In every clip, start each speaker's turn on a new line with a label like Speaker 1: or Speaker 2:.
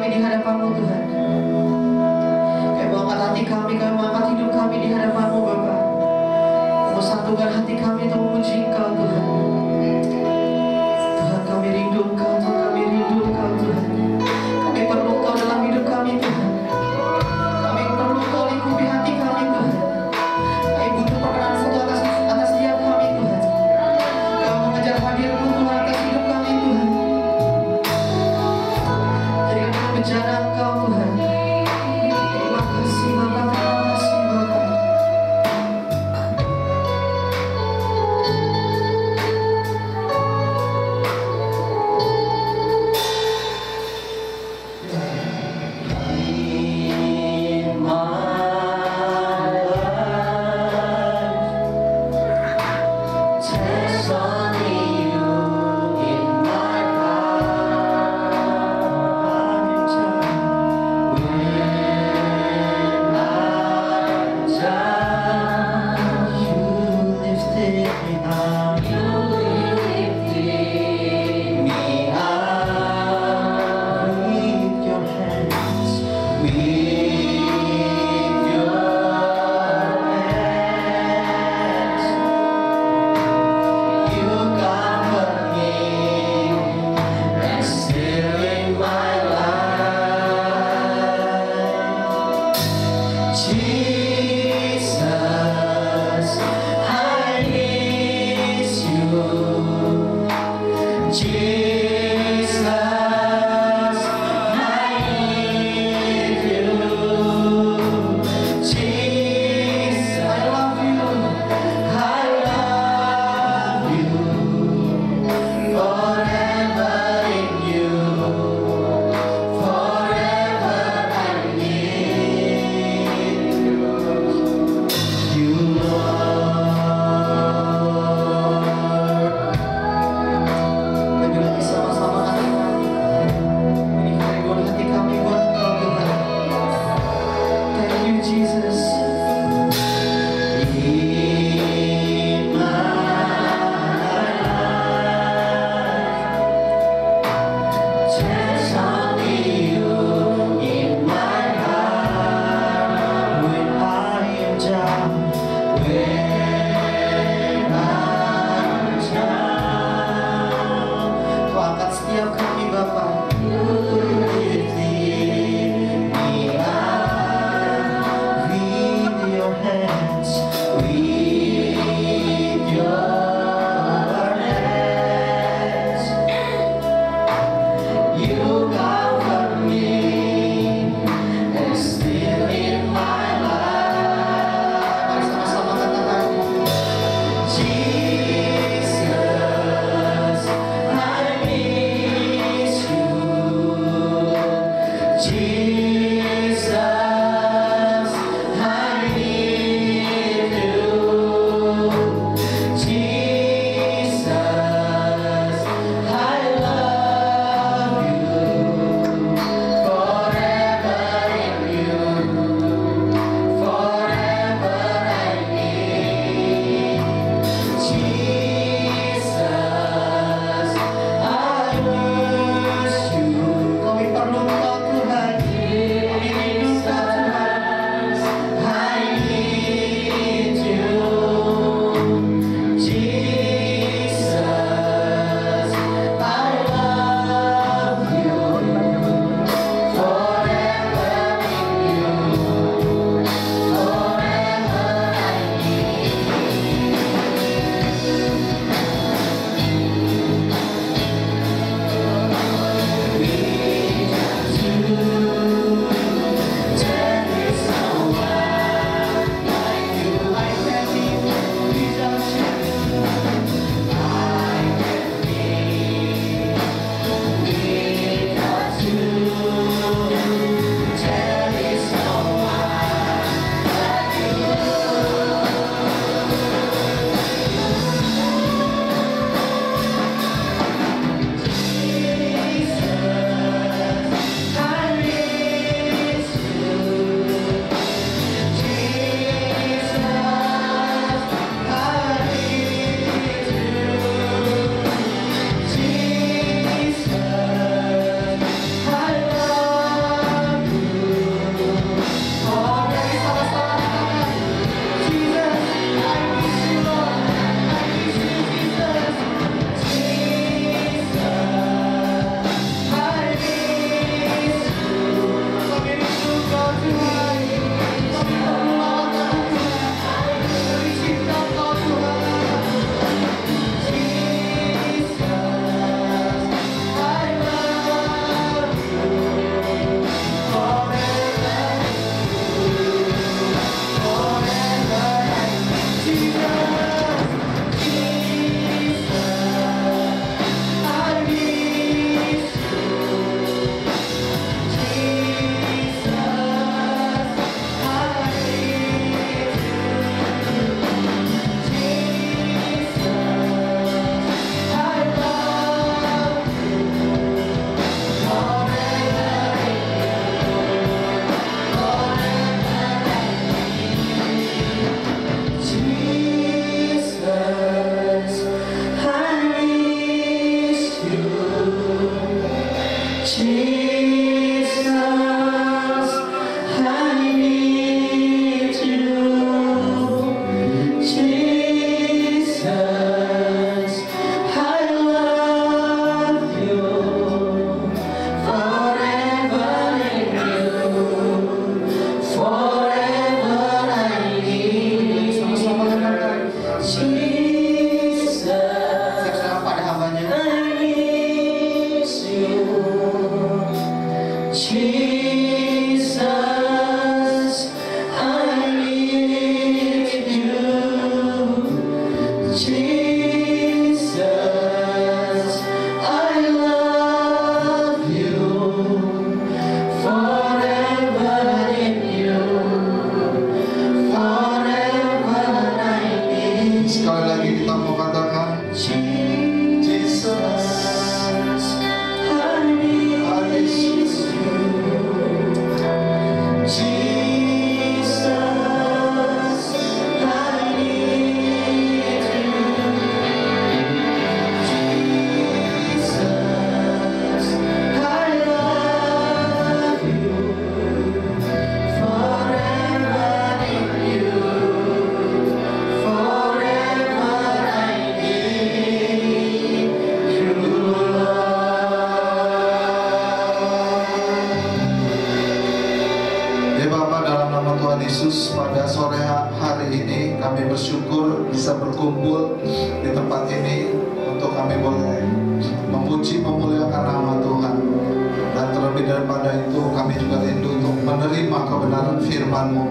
Speaker 1: kami di hadapan-Mu Tuhan. Kami mau angkat hati kami mau angkat hidup kami di hadapan-Mu Bapa. Mau satukan hati kami untuk memuji Engkau Tuhan. Tuhan, kami rindu Engkau, Tuhan, kami rindu Engkau Tuhan. Kami perlu Engkau dalam hidup kami Tuhan. Kami perlu Engkau lingkupi hati kami Tuhan. Kami butuh perkenan foto atas setiap kami Tuhan. Kau mengejar hadir-Mu Tuhan atas hidup kami Tuhan. Jadi kami mengejar Engkau Tuhan. Terima kasih Bapa, terima kasih Bapa. Sama-sama katakan
Speaker 2: Sekali lagi kita mau katakan Jesus, I need you. Jesus, I need you. Jesus, I love you. Forever in you. Forever I need you, Lord. Ya Bapa, dalam nama Tuhan Yesus, pada sore hari ini kami bersyukur bisa berkumpul di tempat ini untuk kami boleh memuji memuliakan nama Tuhan. Dan terlebih daripada itu, kami juga rindu untuk menerima kebenaran firman-Mu.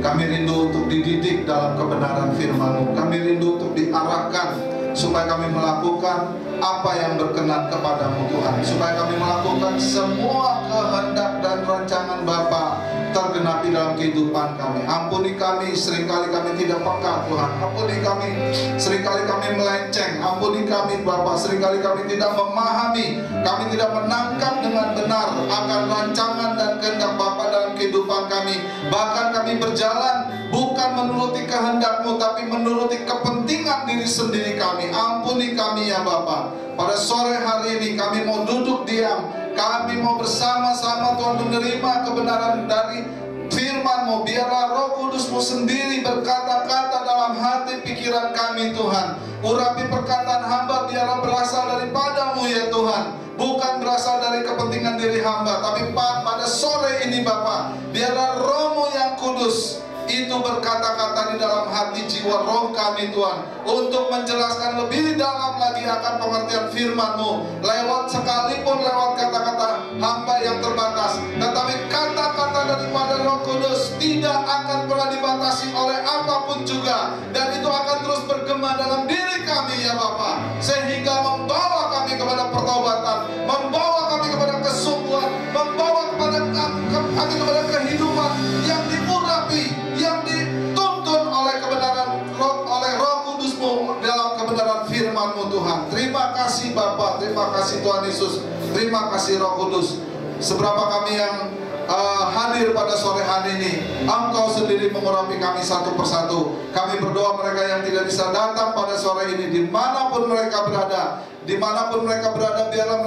Speaker 2: Kami rindu untuk dididik dalam kebenaran firman-Mu. Kami rindu untuk diarahkan supaya kami melakukan apa yang berkenan kepadamu Tuhan. Supaya kami melakukan semua kehendak dan rancangan Bapa tergenapi dalam kehidupan kami. Ampuni kami, seringkali kami tidak peka Tuhan. Ampuni kami, seringkali kami melenceng. Ampuni kami Bapa, seringkali kami tidak memahami, kami tidak menangkap dengan benar akan rancangan dan kehendak Bapa dalam kehidupan kami. Bahkan kami berjalan bukan menuruti kehendak-Mu, tapi menuruti kepentingan diri sendiri kami. Ampuni kami ya Bapa. Pada sore hari ini kami mau duduk diam, kami mau bersama-sama Tuhan menerima kebenaran dari firman-Mu. Biarlah Roh Kudus-Mu sendiri berkata-kata dalam hati pikiran kami Tuhan. Urapi perkataan hamba biarlah berasal daripada-Mu ya Tuhan, bukan berasal dari kepentingan diri hamba. Tapi pada sore ini Bapa, biarlah Roh-Mu yang kudus itu berkata-kata di dalam hati jiwa roh kami Tuhan, untuk menjelaskan lebih dalam lagi akan pengertian firman-Mu, sekalipun lewat kata-kata hamba yang terbatas. Tetapi kata-kata daripada Roh Kudus tidak akan pernah dibatasi oleh apapun juga, dan itu akan terus bergema dalam diri kami ya Bapa, sehingga membawa kami kepada pertobatan, membawa kami kepada kesungguhan, membawa kami kepada kehidupan yang diurapi, yang dituntun oleh kebenaran oleh Roh Kudus-Mu dalam kebenaran firman-Mu Tuhan. Terima kasih Bapa, terima kasih Tuhan Yesus, terima kasih Roh Kudus. Seberapa kami yang hadir pada sore hari ini, Engkau sendiri mengurapi kami satu persatu. Kami berdoa mereka yang tidak bisa datang pada sore ini, dimanapun mereka berada, biarlah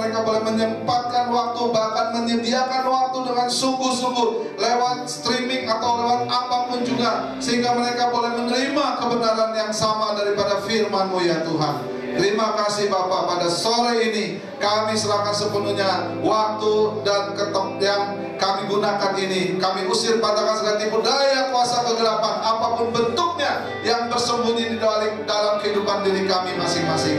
Speaker 2: mereka boleh menyempatkan waktu, bahkan menyediakan waktu dengan sungguh-sungguh lewat streaming atau lewat apapun juga, sehingga mereka boleh menerima kebenaran yang sama daripada firman-Mu ya Tuhan. Terima kasih Bapa, pada sore ini kami serahkan sepenuhnya waktu dan yang kami gunakan ini. Kami usir patahkan segala tipu daya kuasa kegelapan apapun bentuknya yang bersembunyi di dalam kehidupan diri kami masing-masing.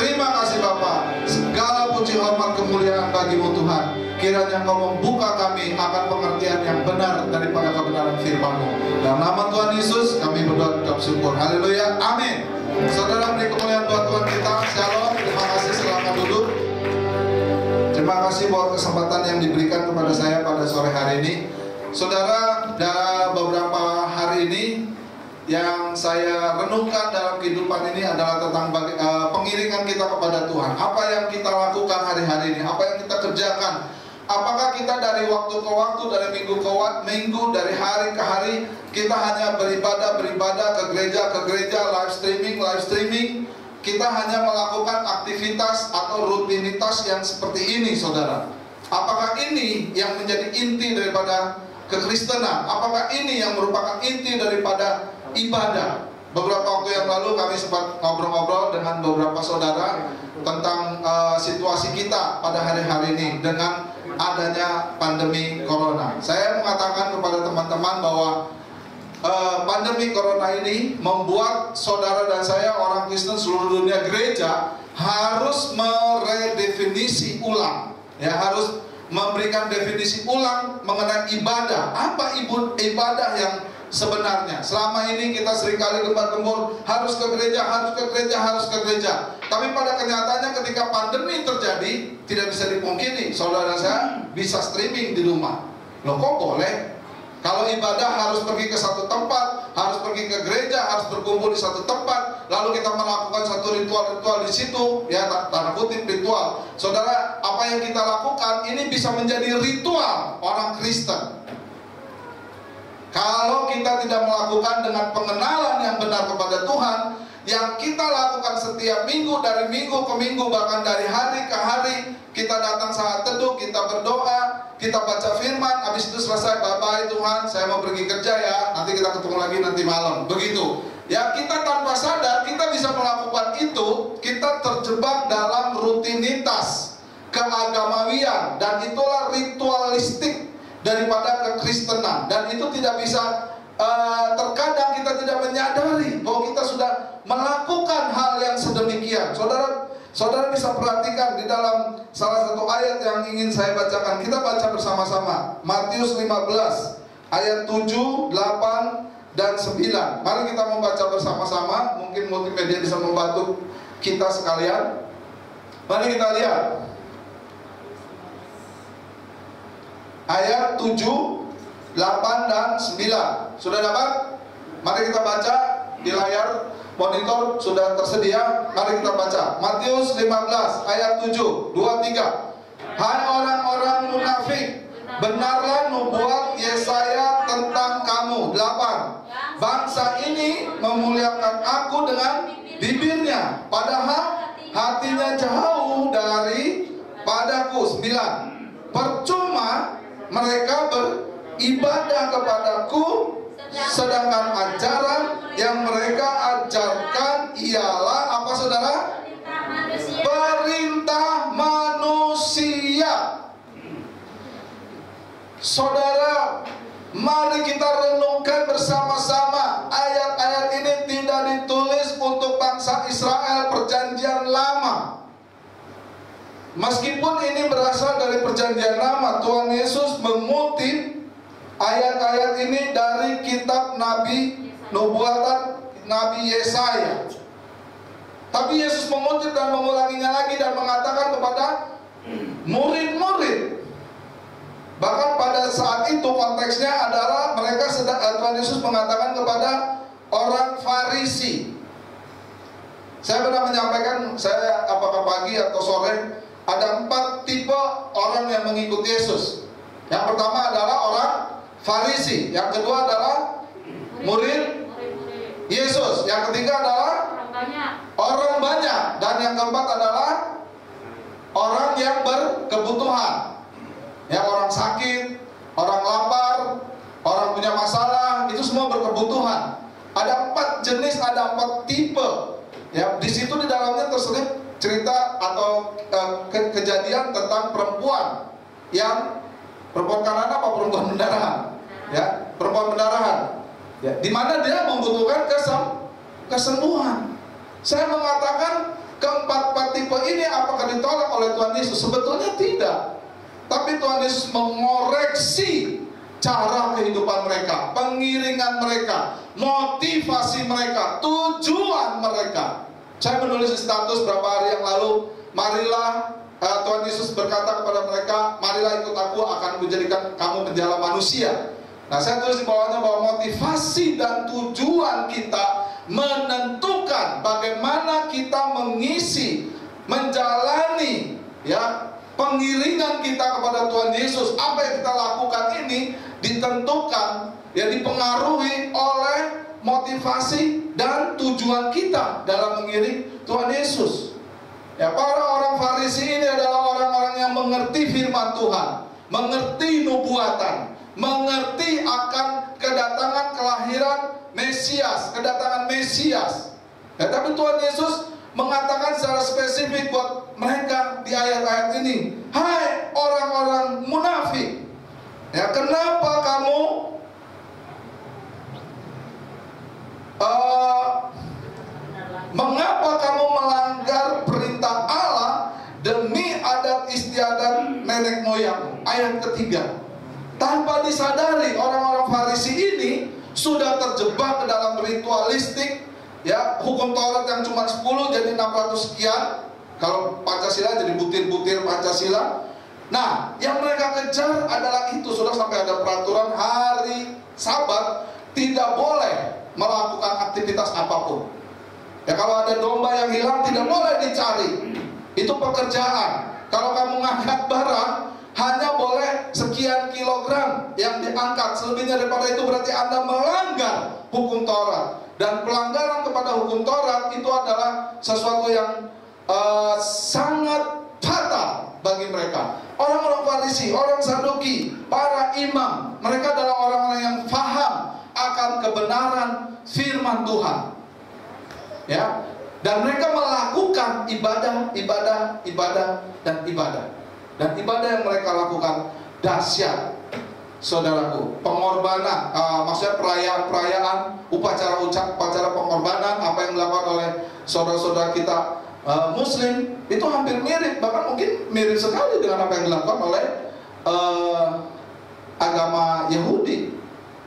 Speaker 2: Terima kasih Bapa, segala puji hormat kemuliaan bagi-Mu Tuhan. Kiranya Engkau membuka kami akan pengertian yang benar daripada kebenaran firman-Mu. Dalam nama Tuhan Yesus kami berdoa ucap syukur. Haleluya, amin. Saudara, beri kemuliaan buat Tuhan kita. Shalom, terima kasih, selamat duduk. Terima kasih buat kesempatan yang diberikan kepada saya pada sore hari ini. Saudara, dalam beberapa hari ini yang saya renungkan dalam kehidupan ini adalah tentang pengiringan kita kepada Tuhan. Apa yang kita lakukan hari-hari ini, apa yang kita kerjakan. Apakah kita dari waktu ke waktu, dari minggu ke minggu, dari hari ke hari, kita hanya beribadah ke gereja, live streaming. Kita hanya melakukan aktivitas atau rutinitas yang seperti ini, saudara. Apakah ini yang menjadi inti daripada kekristenan? Apakah ini yang merupakan inti daripada ibadah? Beberapa waktu yang lalu kami sempat ngobrol-ngobrol dengan beberapa saudara tentang situasi kita pada hari-hari ini dengan adanya pandemi corona. Saya mengatakan kepada teman-teman bahwa pandemi corona ini membuat saudara dan saya, orang Kristen seluruh dunia, gereja, harus meredefinisi ulang, ya, harus memberikan definisi ulang mengenai ibadah. Apa ibadah yang sebenarnya? Selama ini kita seringkali gembar-gembor, harus ke gereja. Tapi pada kenyataannya ketika pandemi terjadi, tidak bisa dipungkiri, saudara saya bisa streaming di rumah. Loh, kok boleh? Kalau ibadah harus pergi ke satu tempat, harus pergi ke gereja, harus berkumpul di satu tempat, lalu kita melakukan satu ritual-ritual di situ, ya tanda kutip ritual. Saudara, apa yang kita lakukan ini bisa menjadi ritual orang Kristen. Kalau kita tidak melakukan dengan pengenalan yang benar kepada Tuhan, yang kita lakukan setiap minggu, dari minggu ke minggu, bahkan dari hari ke hari, kita datang saat teduh, kita berdoa, kita baca firman, habis itu selesai, bye-bye Tuhan, saya mau pergi kerja ya, nanti kita ketemu lagi nanti malam, begitu. Ya, kita tanpa sadar, kita bisa melakukan itu, kita terjebak dalam rutinitas keagamawian, dan itulah ritualistik daripada kekristenan, dan itu tidak bisa terkadang kita tidak menyadari bahwa kita sudah melakukan hal yang sedemikian. Saudara bisa perhatikan di dalam salah satu ayat yang ingin saya bacakan. Kita baca bersama-sama Matius 15 ayat 7, 8 dan 9. Mari kita membaca bersama-sama. Mungkin multimedia bisa membantu kita sekalian. Mari kita lihat ayat 7, 8 dan 9. Sudah dapat? Mari kita baca di layar monitor, sudah tersedia. Mari kita baca Matius 15 ayat 7, 2, 3. Hai orang-orang munafik, benarlah nubuat Yesaya tentang kamu. 8. Bangsa ini memuliakan aku dengan bibirnya, padahal hatinya jauh dari padaku. 9. Percuma mereka beribadah kepadaku, sedangkan ajaran yang mereka ajarkan ialah apa, saudara? Perintah manusia. Saudara, mari kita renungkan bersama-sama. Ayat-ayat ini tidak ditulis untuk bangsa Israel perjanjian lama. Meskipun ini berasal dari perjanjian lama, Tuhan Yesus mengutip ayat-ayat ini dari kitab Nabi Nubuatan Nabi Yesaya. Tapi Yesus mengutip dan mengulanginya lagi dan mengatakan kepada murid-murid. Bahkan pada saat itu konteksnya adalah mereka Tuhan Yesus mengatakan kepada orang Farisi. Saya pernah menyampaikan, saya apakah pagi atau sore, ada 4 tipe orang yang mengikuti Yesus. Yang pertama adalah orang Farisi, yang kedua adalah murid Yesus, yang ketiga adalah orang banyak, dan yang keempat adalah orang yang berkebutuhan. Ya, orang sakit, orang lapar, orang punya masalah, itu semua berkebutuhan. Ada 4 jenis, ada 4 tipe. Ya, di situ di dalamnya terselip cerita atau kejadian tentang perempuan yang perempuan kanan apa perempuan pendarahan, ya, perempuan pendarahan, ya, di mana dia membutuhkan kesembuhan. Saya mengatakan keempat tipe ini apakah ditolak oleh Tuhan Yesus? Sebetulnya tidak. Tapi Tuhan Yesus mengoreksi cara kehidupan mereka, pengiringan mereka, motivasi mereka, tujuan mereka. Saya menulis di status beberapa hari yang lalu, marilah Tuhan Yesus berkata kepada mereka, marilah ikut aku, akan menjadikan kamu menjala manusia. Nah, saya tulis di bawahnya bahwa motivasi dan tujuan kita menentukan bagaimana kita mengisi, menjalani, ya, pengiringan kita kepada Tuhan Yesus. Apa yang kita lakukan ini ditentukan, ya, dipengaruhi oleh motivasi dan tujuan kita dalam mengiring Tuhan Yesus. Ya, para orang Farisi ini adalah orang-orang yang mengerti firman Tuhan, mengerti nubuatan, mengerti akan kedatangan kelahiran Mesias, kedatangan Mesias. Ya, tapi Tuhan Yesus mengatakan secara spesifik buat mereka di ayat-ayat ini, hai orang-orang munafik, ya, kenapa kamu mengapa kamu melanggar perintah Allah demi adat istiadat nenek moyang? Ayat ketiga. Tanpa disadari, orang-orang Farisi ini sudah terjebak ke dalam ritualistik, ya, hukum Taurat yang cuma 10 jadi 600 sekian. Kalau Pancasila jadi butir-butir Pancasila. Nah, yang mereka kejar adalah itu. Sudah sampai ada peraturan hari Sabat tidak boleh melakukan aktivitas apapun. Ya, kalau ada domba yang hilang tidak boleh dicari. Itu pekerjaan. Kalau kamu ngangkat barang, hanya boleh sekian kilogram yang diangkat. Selebihnya daripada itu berarti Anda melanggar hukum Taurat. Dan pelanggaran kepada hukum Taurat itu adalah sesuatu yang sangat fatal bagi mereka. Orang-orang Farisi, orang Saduki, para imam, mereka adalah orang-orang yang faham akan kebenaran firman Tuhan. Ya, dan mereka melakukan ibadah. Dan ibadah yang mereka lakukan dahsyat, saudaraku. Pengorbanan, maksudnya perayaan-perayaan, upacara pengorbanan, apa yang dilakukan oleh saudara-saudara kita Muslim itu hampir mirip, bahkan mungkin mirip sekali dengan apa yang dilakukan oleh agama Yahudi.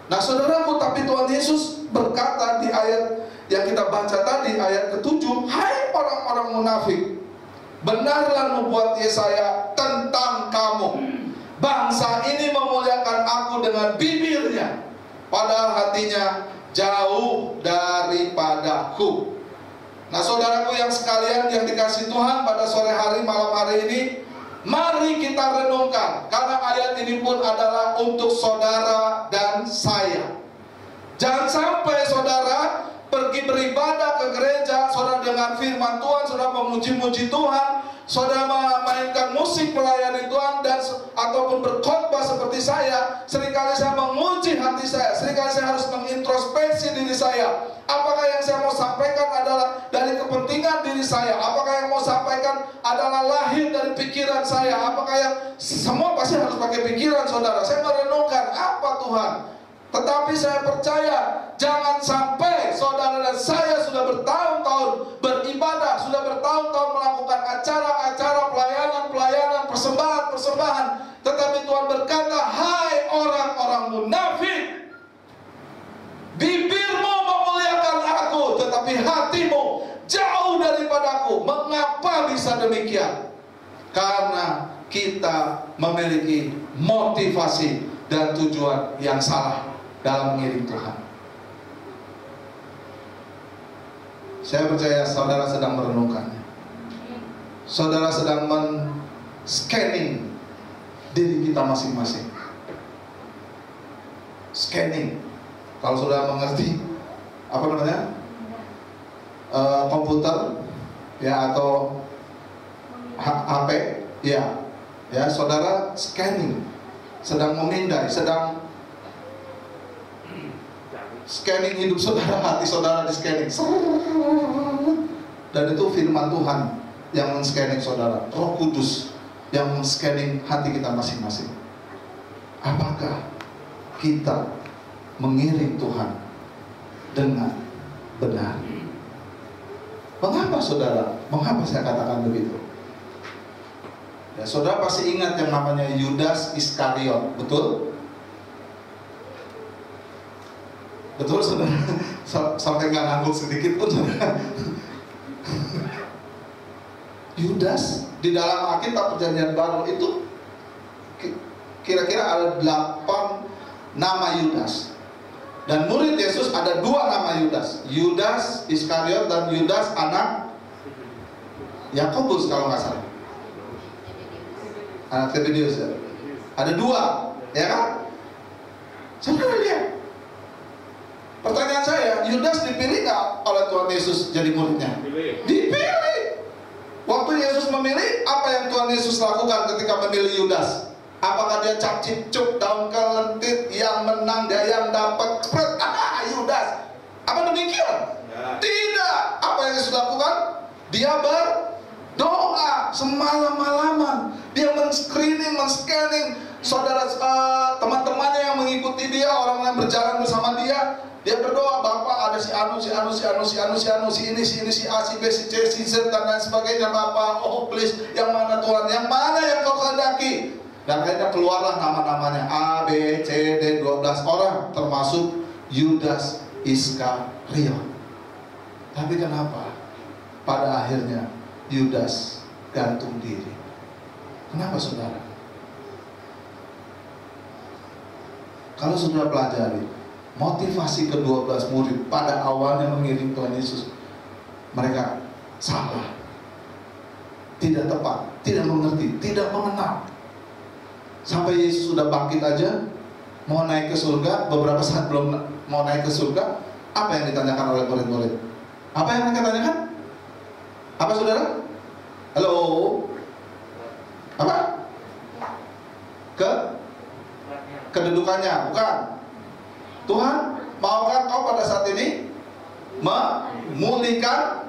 Speaker 2: Nah, saudaraku, tapi Tuhan Yesus berkata di ayat yang kita baca tadi, ayat ke-7, hai orang-orang munafik, benarlah nubuat Yesaya tentang kamu. Bangsa ini memuliakan aku dengan bibirnya, padahal hatinya jauh daripadaku. Nah, saudaraku yang sekalian yang dikasih Tuhan, pada sore hari, malam hari ini, mari kita renungkan, karena ayat ini pun adalah untuk saudara dan saya. Jangan sampai saudara pergi beribadah ke gereja, saudara dengan firman Tuhan, saudara memuji-muji Tuhan, saudara memainkan musik melayani Tuhan, dan ataupun berkhotbah seperti saya. Seringkali saya menguji hati saya, seringkali saya harus mengintrospeksi diri saya. Apakah yang saya mau sampaikan adalah dari kepentingan diri saya? Apakah yang mau sampaikan adalah lahir dari pikiran saya? Apakah yang semua pasti harus pakai pikiran, saudara? Saya merenungkan apa Tuhan. Tetapi saya percaya jangan sampai saudara dan saya sudah bertahun-tahun beribadah, sudah bertahun-tahun melakukan acara-acara, pelayanan, persembahan, tetapi Tuhan berkata, hai orang-orang munafik, bibirmu memuliakan aku, tetapi hatimu jauh daripadaku. Mengapa bisa demikian? Karena kita memiliki motivasi dan tujuan yang salah dalam mengiring Tuhan. Saya percaya saudara sedang merenungkannya. Saudara sedang men-scanning diri kita masing-masing. Scanning. Kalau saudara mengerti apa namanya, komputer, ya, atau HP, ya, saudara scanning, sedang memindai, sedang scanning hidup saudara, hati saudara di scanning. Dan itu firman Tuhan yang men-scanning saudara, Roh Kudus yang men-scanning hati kita masing-masing. Apakah kita mengiring Tuhan dengan benar? Mengapa saudara? Mengapa saya katakan begitu? Ya, saudara pasti ingat yang namanya Yudas Iskariot, betul? Betul saudara? Sampai nggak ngangguk sedikit pun saudara. Yudas di dalam Alkitab Perjanjian Baru itu kira-kira ada 8 nama Yudas. Dan murid Yesus ada 2 nama Yudas, Yudas Iskariot dan Yudas anak Yakobus kalau nggak salah, anak Zebedeus ya. Ada 2, ya kan? Saudara lihat. Pertanyaan saya, Yudas dipilih nggak oleh Tuhan Yesus jadi muridnya? Dipilih. Waktu Yesus memilih, apa yang Tuhan Yesus lakukan ketika memilih Yudas? Apakah dia cap cipcuk daun kelentit, yang menang dia yang dapat? Yudas. Apa demikian? Tidak. Apa yang Yesus lakukan? Dia berdoa semalam-malaman. Dia men-screening, men-scanning saudara, teman-temannya yang mengikuti dia, orang yang berjalan bersama dia. Dia berdoa, Bapak ada si Anu, si ini, si A, si B, si C, si Z, dan lain sebagainya. Bapak, oh please, yang mana Tuhan? Yang mana yang kau kehendaki? Dan akhirnya keluarlah nama-namanya A, B, C, D, 12 orang, termasuk Yudas Iskariot. Tapi kenapa pada akhirnya Yudas gantung diri? Kenapa saudara? Kalau saudara pelajari, motivasi ke-12 murid pada awalnya mengiring Tuhan Yesus, mereka salah, tidak tepat, tidak mengerti, tidak mengenal. Sampai Yesus sudah bangkit aja, mau naik ke surga, beberapa saat belum mau naik ke surga, apa yang ditanyakan oleh murid-murid? Apa yang mereka tanyakan? Apa saudara? Halo? Apa? Kedudukannya, bukan? Tuhan, maukah kau pada saat ini memulihkan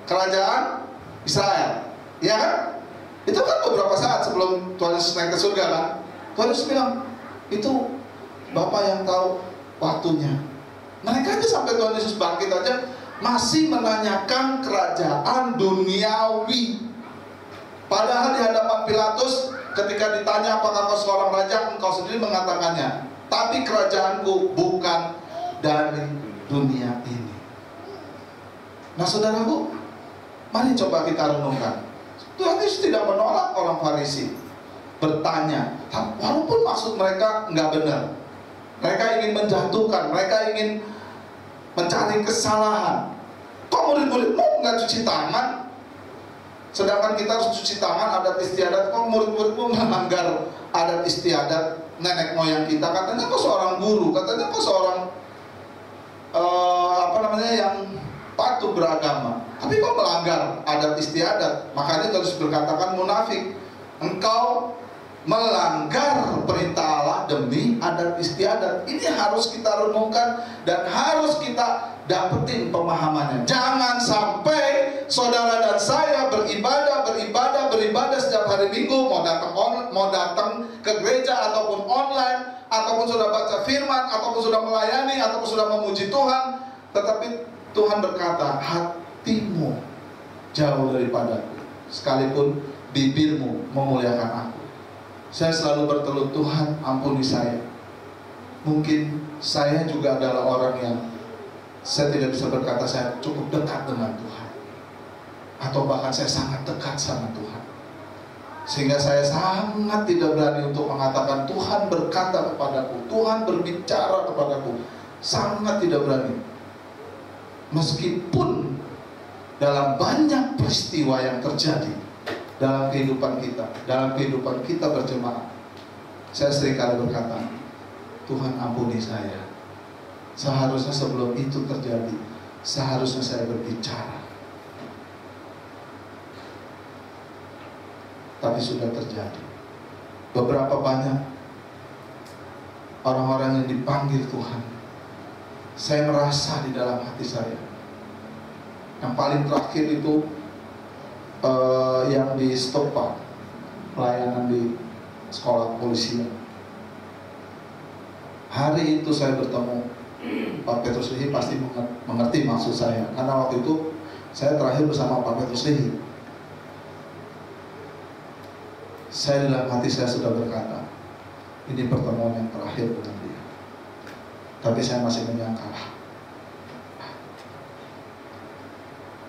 Speaker 2: kerajaan Israel? Ya kan? Itu kan beberapa saat sebelum Tuhan Yesus naik ke surga kan? Tuhan Yesus bilang, itu Bapa yang tahu waktunya. Mereka aja sampai Tuhan Yesus bangkit aja masih menanyakan kerajaan duniawi. Padahal di hadapan Pilatus ketika ditanya apakah kau seorang raja, engkau sendiri mengatakannya, tapi kerajaanku bukan dari dunia ini. Nah saudaraku, mari coba kita renungkan. Tuhan Yesus tidak menolak orang Farisi bertanya, walaupun maksud mereka nggak benar. Mereka ingin menjatuhkan, mereka ingin mencari kesalahan. Kok murid-muridmu nggak cuci tangan? Sedangkan kita harus cuci tangan, adat istiadat. Kok murid-muridmu melanggar adat istiadat nenek moyang kita? Katanya kok seorang guru, katanya kok seorang yang patuh beragama, tapi kok melanggar adat istiadat? Makanya terus berkatakan munafik, engkau melanggar perintah Allah demi adat istiadat. Ini harus kita renungkan dan harus kita dapetin pemahamannya. Jangan sampai saudara dan saya beribadah setiap hari Minggu, mau datang ke gereja ataupun online, ataupun sudah baca firman, ataupun sudah melayani, ataupun sudah memuji Tuhan, tetapi Tuhan berkata, hatimu jauh daripadaku, sekalipun bibirmu memuliakan aku. Saya selalu bertelut, Tuhan ampuni saya. Mungkin saya juga adalah orang yang saya tidak bisa berkata saya cukup dekat dengan Tuhan, atau bahkan saya sangat dekat sama Tuhan, sehingga saya sangat tidak berani untuk mengatakan Tuhan berkata kepadaku, Tuhan berbicara kepadaku. Sangat tidak berani. Meskipun dalam banyak peristiwa yang terjadi dalam kehidupan kita berjemaat, saya seringkali berkata, Tuhan ampuni saya. Seharusnya sebelum itu terjadi, seharusnya saya berbicara, tapi sudah terjadi. Beberapa banyak orang-orang yang dipanggil Tuhan, saya merasa di dalam hati saya. Yang paling terakhir itu yang di Stopa, pelayanan di sekolah kepolisian. Hari itu saya bertemu Pak Petrus Lehi, pasti mengerti maksud saya, karena waktu itu saya terakhir bersama Pak Petrus Lehi. Saya dalam hati saya sudah berkata, ini pertemuan yang terakhir dengan dia. Tapi saya masih menyangka,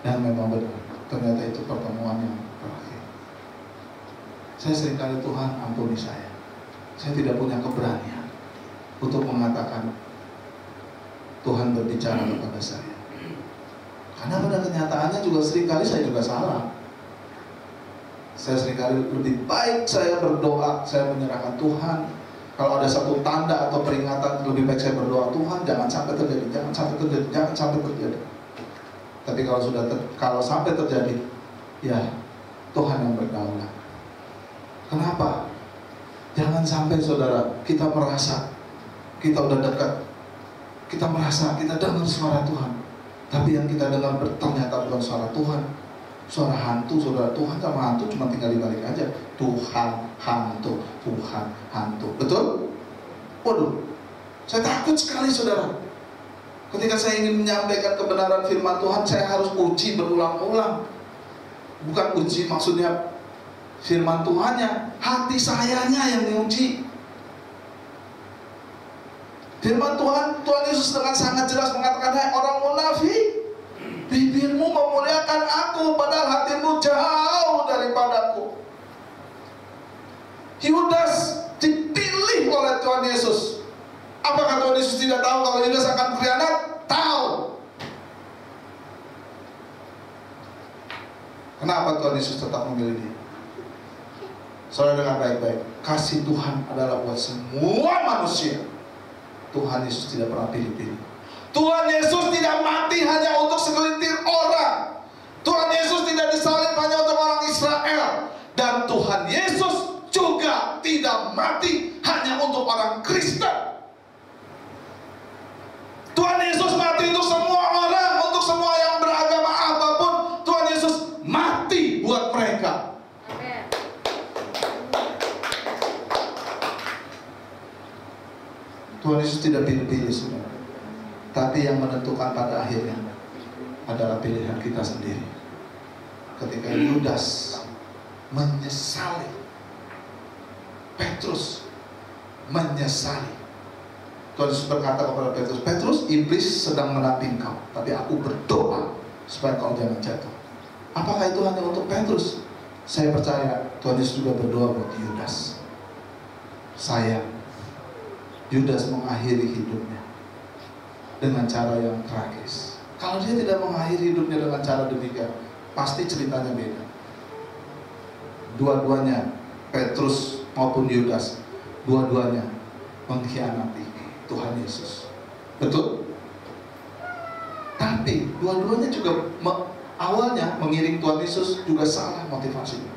Speaker 2: dan memang benar, ternyata itu pertemuan yang terakhir. Saya seringkali, Tuhan ampuni saya. Saya tidak punya keberanian untuk mengatakan Tuhan berbicara kepada saya, karena pada kenyataannya juga seringkali saya juga salah. Saya seringkali lebih baik saya berdoa, saya menyerahkan Tuhan. Kalau ada satu tanda atau peringatan, lebih baik saya berdoa, Tuhan jangan sampai terjadi, jangan sampai terjadi, jangan sampai terjadi. Tapi kalau sampai terjadi, ya Tuhan yang berdaulat. Kenapa? Jangan sampai saudara kita merasa kita udah dekat, kita merasa kita dengar suara Tuhan, tapi yang kita dengar ternyata bukan suara Tuhan, suara hantu. Saudara, Tuhan sama hantu cuma tinggal dibalik aja. Tuhan hantu, Tuhan hantu, betul? Waduh, saya takut sekali saudara. Ketika saya ingin menyampaikan kebenaran firman Tuhan, saya harus uji berulang-ulang. Bukan uji maksudnya firman Tuhannya, hati sayanya yang diuji. Firman Tuhan Yesus dengan sangat jelas mengatakan, hai orang munafik, bibirmu memuliakan aku, padahal hatimu jauh daripadaku. Yudas dipilih oleh Tuhan Yesus. Apakah Tuhan Yesus tidak tahu kalau Yudas akan berkhianat? Tahu. Kenapa Tuhan Yesus tetap memilih dia? Saudara dengar baik-baik, kasih Tuhan adalah buat semua manusia. Tuhan Yesus tidak pernah pilih-pilih. Tuhan Yesus tidak mati hanya untuk segelintir orang. Tuhan Yesus tidak disalib hanya untuk orang Israel. Dan Tuhan Yesus juga tidak mati hanya untuk orang Kristen. Tuhan Yesus mati untuk semua orang, untuk semua yang beragama apapun. Tuhan Yesus mati buat mereka. Tuhan Yesus tidak pilih-pilih semua. Tapi yang menentukan pada akhirnya adalah pilihan kita sendiri. Ketika Yudas menyesali, Petrus menyesali, Tuhan Yesus berkata kepada Petrus, Petrus, iblis sedang menaping kau, tapi aku berdoa supaya kau jangan jatuh. Apakah itu hanya untuk Petrus? Saya percaya Tuhan Yesus juga berdoa buat Yudas. Sayang, Yudas mengakhiri hidupnya dengan cara yang tragis. Kalau dia tidak mengakhiri hidupnya dengan cara demikian, pasti ceritanya beda. Dua-duanya, Petrus maupun Yudas, dua-duanya mengkhianati Tuhan Yesus. Betul? Tapi dua-duanya juga awalnya mengiring Tuhan Yesus juga salah motivasinya.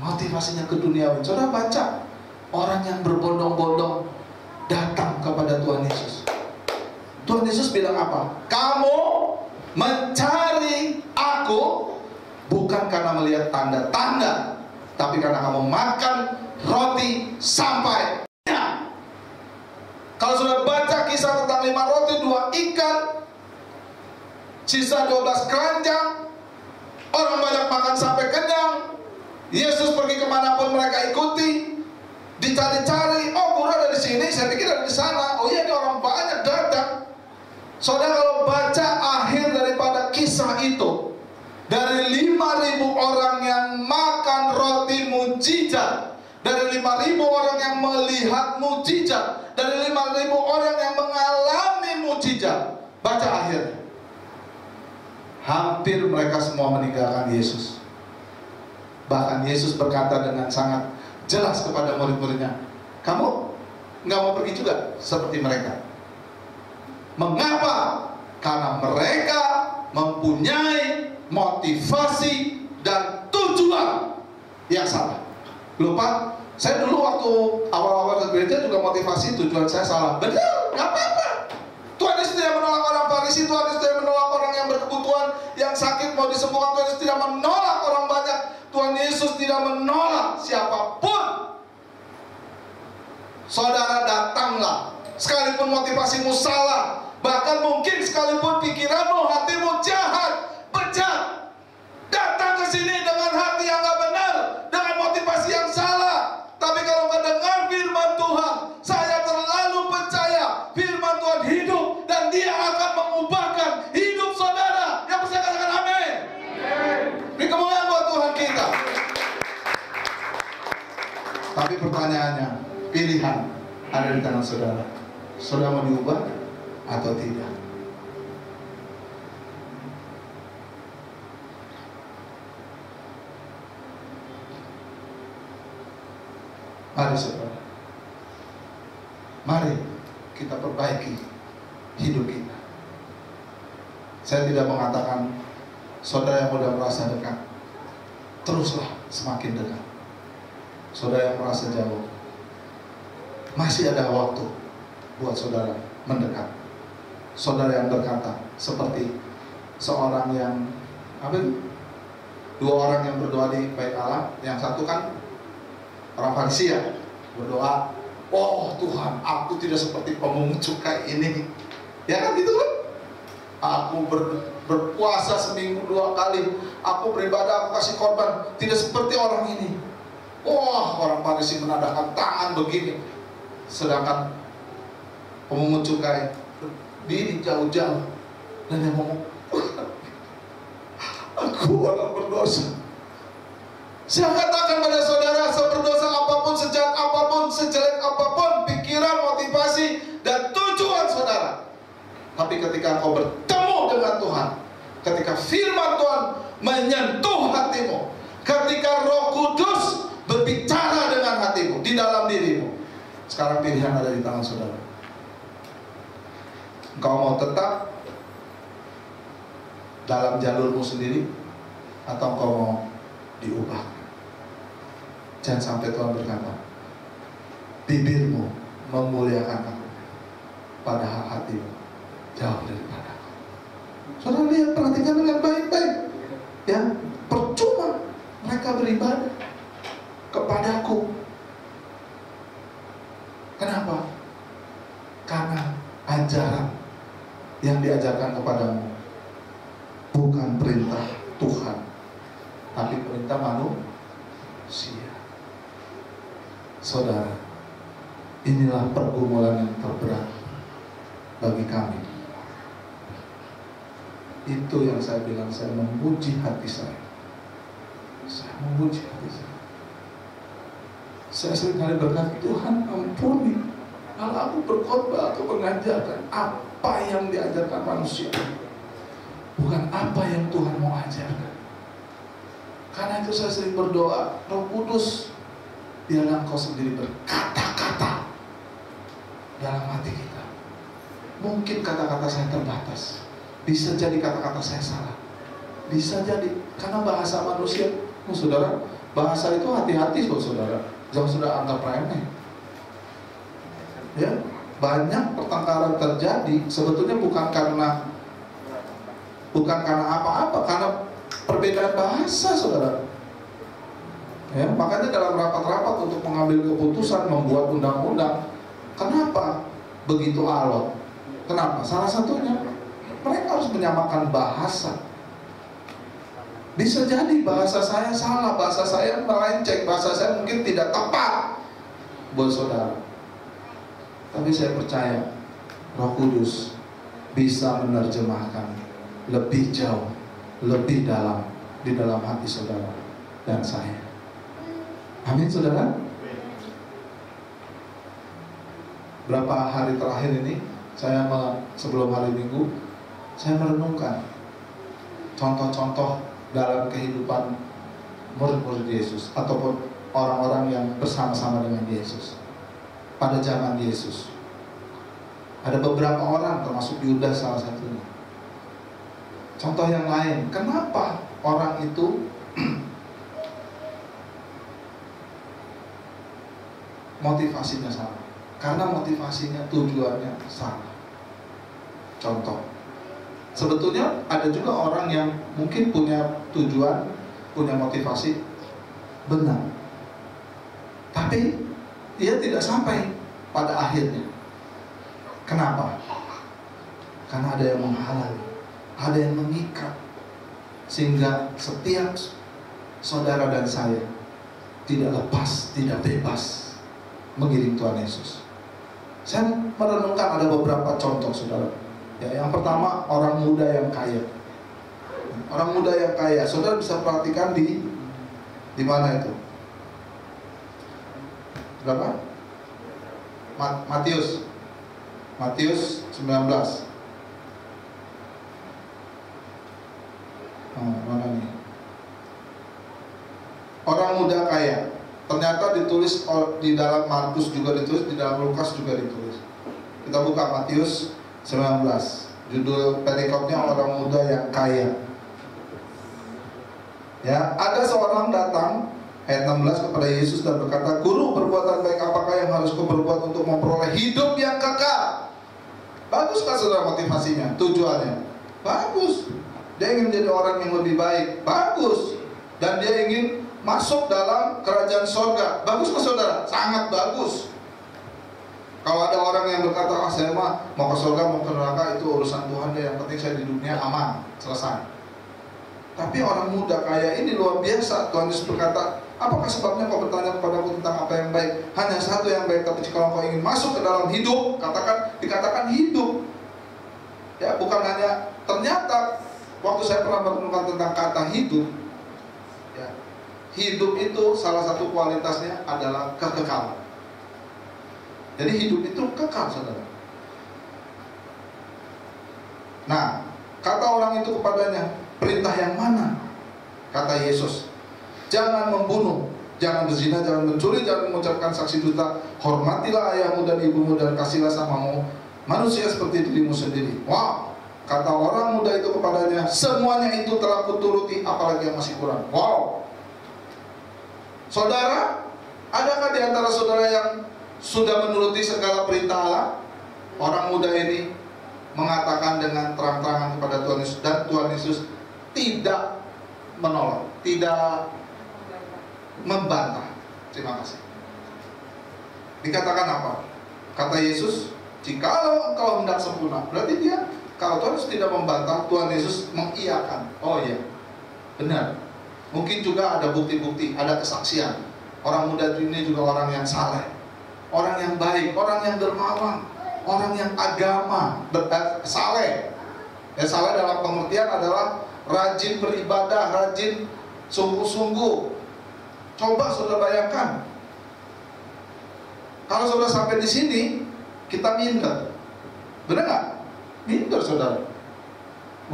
Speaker 2: Motivasinya ke duniawi. Saudara baca, orang yang berbondong-bondong datang kepada Tuhan Yesus. Tuhan Yesus bilang apa? Kamu mencari aku bukan karena melihat tanda-tanda, tapi karena kamu makan roti sampai kenyang. Kalau sudah baca kisah tentang 5 roti 2 ikan, sisa 12 keranjang, orang banyak makan sampai kenyang. Yesus pergi kemanapun mereka ikuti, dicari-cari. Oh, guru ada di sini, saya pikir ada di sana. Oh iya, ini orang banyak datang. Saudara, kalau baca akhir daripada kisah itu, dari 5.000 orang yang makan roti mujizat, dari 5.000 orang yang melihat mujizat, dari 5.000 orang yang mengalami mujizat, baca akhirnya, hampir mereka semua meninggalkan Yesus. Bahkan Yesus berkata dengan sangat jelas kepada murid-muridnya, kamu nggak mau pergi juga seperti mereka. Mengapa? Karena mereka mempunyai motivasi dan tujuan yang salah. Lupa, saya dulu waktu awal-awal ke gereja juga motivasi tujuan saya salah. Benar, nggak apa-apa. Tuhan Yesus tidak menolak orang Farisi, Tuhan Yesus tidak menolak orang yang berkebutuhan, yang sakit mau disembuhkan. Tuhan Yesus tidak menolak orang banyak. Tuhan Yesus tidak menolak siapapun. Saudara, datanglah, sekalipun motivasimu salah, bahkan mungkin sekalipun pikiranmu, hatimu jahat, bejat, datang ke sini dengan hati yang gak benar, dengan motivasi yang salah. Tapi kalau mendengar firman Tuhan, saya terlalu percaya firman Tuhan hidup dan dia akan mengubahkan hidup saudara. Yang bisa katakan amin. Ini kemuliaan buat Tuhan kita. Tapi pertanyaannya, pilihan ada di tangan saudara. Saudara mau diubah atau tidak? Mari saudara, mari kita perbaiki hidup kita. Saya tidak mengatakan saudara yang mudah merasa dekat, teruslah semakin dekat. Saudara yang merasa jauh, masih ada waktu buat saudara mendekat. Saudara yang berkata seperti seorang yang dua orang yang berdoa di bait Allah. Yang satu kan orang Farisi ya, berdoa, oh Tuhan, aku tidak seperti pemungut cukai ini. Ya kan gitu kan? Aku berpuasa seminggu 2 kali, aku beribadah, aku kasih korban, tidak seperti orang ini. Wah, orang Farisi menadahkan tangan begini, sedangkan pemungut cukai berdiri jauh-jauh dan dia ngomong, aku orang berdosa. Saya katakan pada saudara, seberdosa apapun, sejahat apapun, sejelek apapun pikiran, motivasi dan ketika kau bertemu dengan Tuhan, ketika firman Tuhan menyentuh hatimu, ketika Roh Kudus berbicara dengan hatimu, di dalam dirimu. Sekarang pilihan ada di tangan saudara. Engkau mau tetap dalam jalurmu sendiri, atau engkau mau diubah? Jangan sampai Tuhan berkata, bibirmu memuliakan aku, padahal hatimu jauh daripada aku. Saudara lihat, perhatikan dengan baik-baik. Ya, percuma mereka beribadah kepadaku. Kenapa? Karena ajaran yang diajarkan kepadamu bukan perintah Tuhan, tapi perintah manusia. Saudara, inilah pergumulan yang terberat bagi kami. Itu yang saya bilang, saya memuji hati saya. Saya memuji hati saya. Saya seringkali berkata, Tuhan ampuni kalau aku berkhotbah atau mengajarkan apa yang diajarkan manusia, bukan apa yang Tuhan mau ajarkan. Karena itu saya sering berdoa, Roh Kudus, biarlah Engkau sendiri berkata-kata dalam hati kita. Mungkin kata-kata saya terbatas, bisa jadi kata-kata saya salah, bisa jadi karena bahasa manusia. Saudara, bahasa itu hati-hati saudara, jangan sudah anggap remeh. Ya, banyak pertengkaran terjadi sebetulnya bukan karena apa-apa, karena perbedaan bahasa, saudara. Ya, makanya dalam rapat-rapat untuk mengambil keputusan membuat undang-undang, kenapa begitu alot? Kenapa? Salah satunya mereka harus menyamakan bahasa. Bisa jadi bahasa saya salah, bahasa saya melenceng, bahasa saya mungkin tidak tepat buat saudara. Tapi saya percaya Roh Kudus bisa menerjemahkan lebih jauh, lebih dalam di dalam hati saudara dan saya. Amin, saudara. Berapa hari terakhir ini sebelum hari Minggu, saya merenungkan contoh-contoh dalam kehidupan murid-murid Yesus ataupun orang-orang yang bersama-sama dengan Yesus pada zaman Yesus. Ada beberapa orang, termasuk Yudas salah satunya. Contoh yang lain, kenapa orang itu motivasinya salah? Karena motivasinya, tujuannya salah. Contoh, sebetulnya ada juga orang yang mungkin punya tujuan, punya motivasi benar, tapi dia tidak sampai pada akhirnya. Kenapa? Karena ada yang menghalangi, ada yang mengikat, sehingga setiap saudara dan saya tidak lepas, tidak bebas mengiring Tuhan Yesus. Saya merenungkan ada beberapa contoh, saudara. Ya, yang pertama, orang muda yang kaya. Orang muda yang kaya, saudara bisa perhatikan di mana itu? Berapa? Matius 19. Mana nih? Orang muda kaya. Ternyata ditulis di dalam Markus juga ditulis, di dalam Lukas juga ditulis. Kita buka Matius 19. Judul perikopnya orang muda yang kaya. Ya, ada seorang datang, ayat 16, kepada Yesus dan berkata, Guru, perbuatan baik apakah yang harus kuperbuat untuk memperoleh hidup yang kekal? Bagus kan saudara motivasinya, tujuannya? Bagus. Dia ingin menjadi orang yang lebih baik. Bagus. Dan dia ingin masuk dalam kerajaan sorga. Bagus kan saudara? Sangat bagus. Kalau ada orang yang berkata, saya mah mau ke sorga, mau ke neraka, itu urusan Tuhan deh. Yang penting saya di dunia aman, selesai. Tapi orang muda kaya ini luar biasa. Tuhan Yesus berkata, apakah sebabnya kau bertanya kepadaku tentang apa yang baik? Hanya satu yang baik, tapi jika kau ingin masuk ke dalam hidup, dikatakan hidup. Ya, bukan hanya, ternyata waktu saya pernah merenungkan tentang kata hidup, ya, hidup itu salah satu kualitasnya adalah kekekalan. Jadi hidup itu kekal, saudara. Nah, kata orang itu kepadanya, perintah yang mana? Kata Yesus, jangan membunuh, jangan berzina, jangan mencuri, jangan mengucapkan saksi dusta, hormatilah ayahmu dan ibumu, dan kasihlah samamu manusia seperti dirimu sendiri. Wow, kata orang muda itu kepadanya, semuanya itu telah kuturuti, apalagi yang masih kurang. Wow. Saudara, adakah di antara saudara yang sudah menuruti segala perintah Allah? Orang muda ini mengatakan dengan terang-terangan kepada Tuhan Yesus, dan Tuhan Yesus tidak menolak, tidak membantah. Terima kasih. Dikatakan apa? Kata Yesus, jikalau engkau hendak sempurna. Berarti dia, kalau Tuhan Yesus tidak membantah, Tuhan Yesus mengiyakan. Oh iya, benar. Mungkin juga ada bukti-bukti, ada kesaksian. Orang muda ini juga orang yang saleh, orang yang baik, orang yang dermawan, orang yang agama, saleh. Ya, saleh dalam pengertian adalah rajin beribadah, rajin sungguh-sungguh. Coba saudara bayangkan, kalau saudara sampai di sini, kita minder, benar nggak? Minder saudara.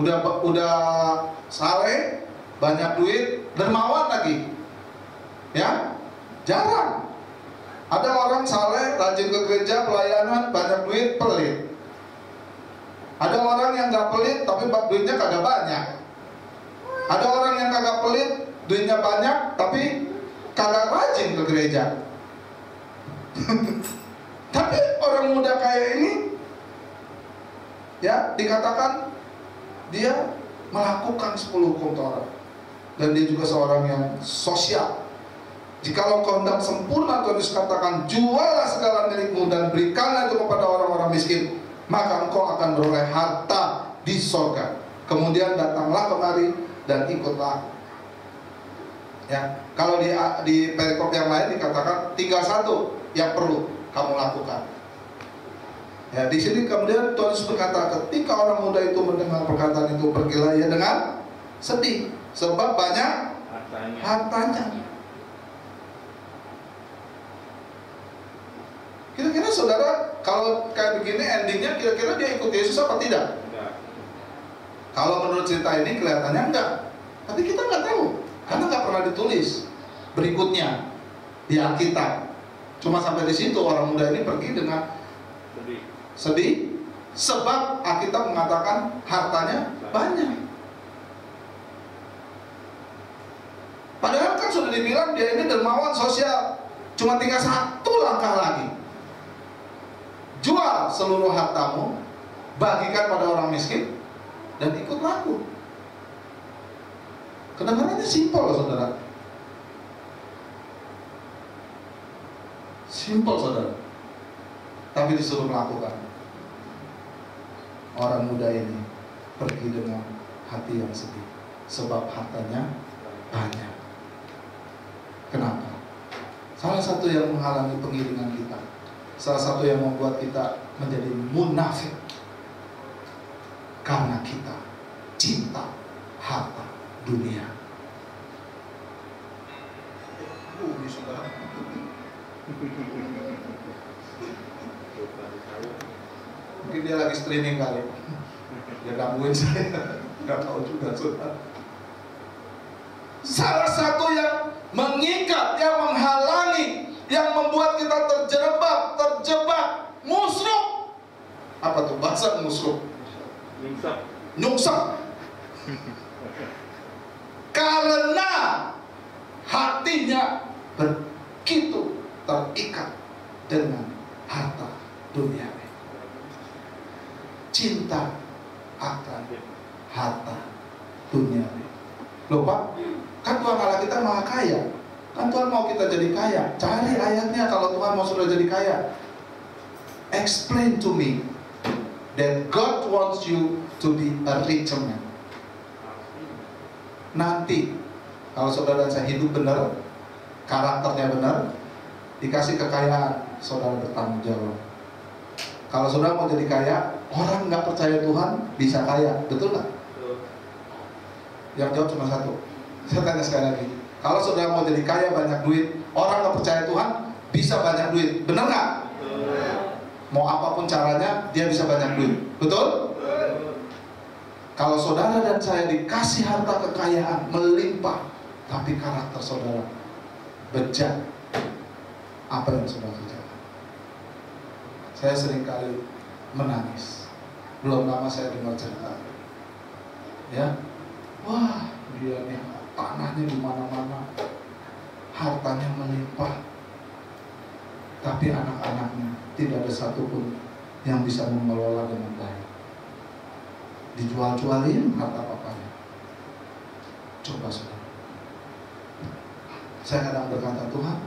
Speaker 2: Udah saleh, banyak duit, dermawan lagi, ya jarang. Ada orang saleh, rajin ke gereja, pelayanan, banyak duit, pelit. Ada orang yang nggak pelit, tapi duitnya kagak banyak. Ada orang yang kagak pelit, duitnya banyak, tapi kagak rajin ke gereja. Tapi orang muda kayak ini, ya dikatakan dia melakukan 10 hukum Taurat, dan dia juga seorang yang sosial. Jikalau kau hendak sempurna, Tuhan Yesus katakan, jualah segala milikmu dan berikanlah itu kepada orang-orang miskin, maka engkau akan beroleh harta di sorga. Kemudian datanglah kemari dan ikutlah. Ya, kalau di perikop yang lain dikatakan tinggal satu yang perlu kamu lakukan. Ya, di sini kemudian Tuhan Yesus berkata, ketika orang muda itu mendengar perkataan itu, pergilah ia dengan sedih, sebab banyak hartanya. Kira-kira saudara, kalau kayak begini endingnya, kira-kira dia ikut Yesus apa tidak? Enggak. Kalau menurut cerita ini kelihatannya enggak. Tapi kita nggak tahu, karena nggak pernah ditulis berikutnya di Alkitab. Cuma sampai di situ orang muda ini pergi dengan sedih, sebab Alkitab mengatakan hartanya banyak. Padahal kan sudah dibilang dia ini dermawan sosial. Cuma tinggal satu langkah lagi. Jual seluruh hartamu, bagikan pada orang miskin, dan ikutlah aku. Kedengarannya simpel loh saudara. Simpel saudara. Tapi disuruh melakukan. Orang muda ini pergi dengan hati yang sedih, sebab hartanya banyak. Kenapa? Salah satu yang menghalangi pengiringan kita, salah satu yang membuat kita menjadi munafik, karena kita cinta harta dunia. Ini saudara. Mungkin dia lagi streaming kali. Dia gangguin saya. Gak tahu juga saudara. Salah satu yang mengikat, yang menghalangi, yang membuat kita terjebak, musruk. Apa tuh bahasa musruk? Nyungsep. Karena hatinya begitu terikat dengan harta dunia. Cinta akan harta dunia. Loh Pak, kan Tuhan Allah kita maha kaya. Kan Tuhan mau kita jadi kaya. Cari ayatnya kalau Tuhan mau sudah jadi kaya. Explain to me that God wants you to be a rich man. Nanti kalau saudara saya hidup benar, karakternya benar, dikasih kekayaan, saudara bertanggung jawab. Kalau saudara mau jadi kaya, orang nggak percaya Tuhan bisa kaya, betul nggak? Yang jawab cuma satu. Saya tanya sekali lagi. Kalau saudara mau jadi kaya, banyak duit, orang nggak percaya Tuhan bisa banyak duit, benar nggak? Mau apapun caranya, dia bisa banyak duit, betul? Kalau saudara dan saya dikasih harta kekayaan melimpah, tapi karakter saudara bejat, apa yang saudara kerjakan? Saya seringkali menangis. Belum lama saya dengar cerita, ya, wah dia nih tanahnya di mana-mana, hartanya melimpah, tapi anak-anaknya tidak ada satupun yang bisa mengelola dengan baik. Dijual-jualin harta papanya. Coba saudara, saya kadang berkata, Tuhan,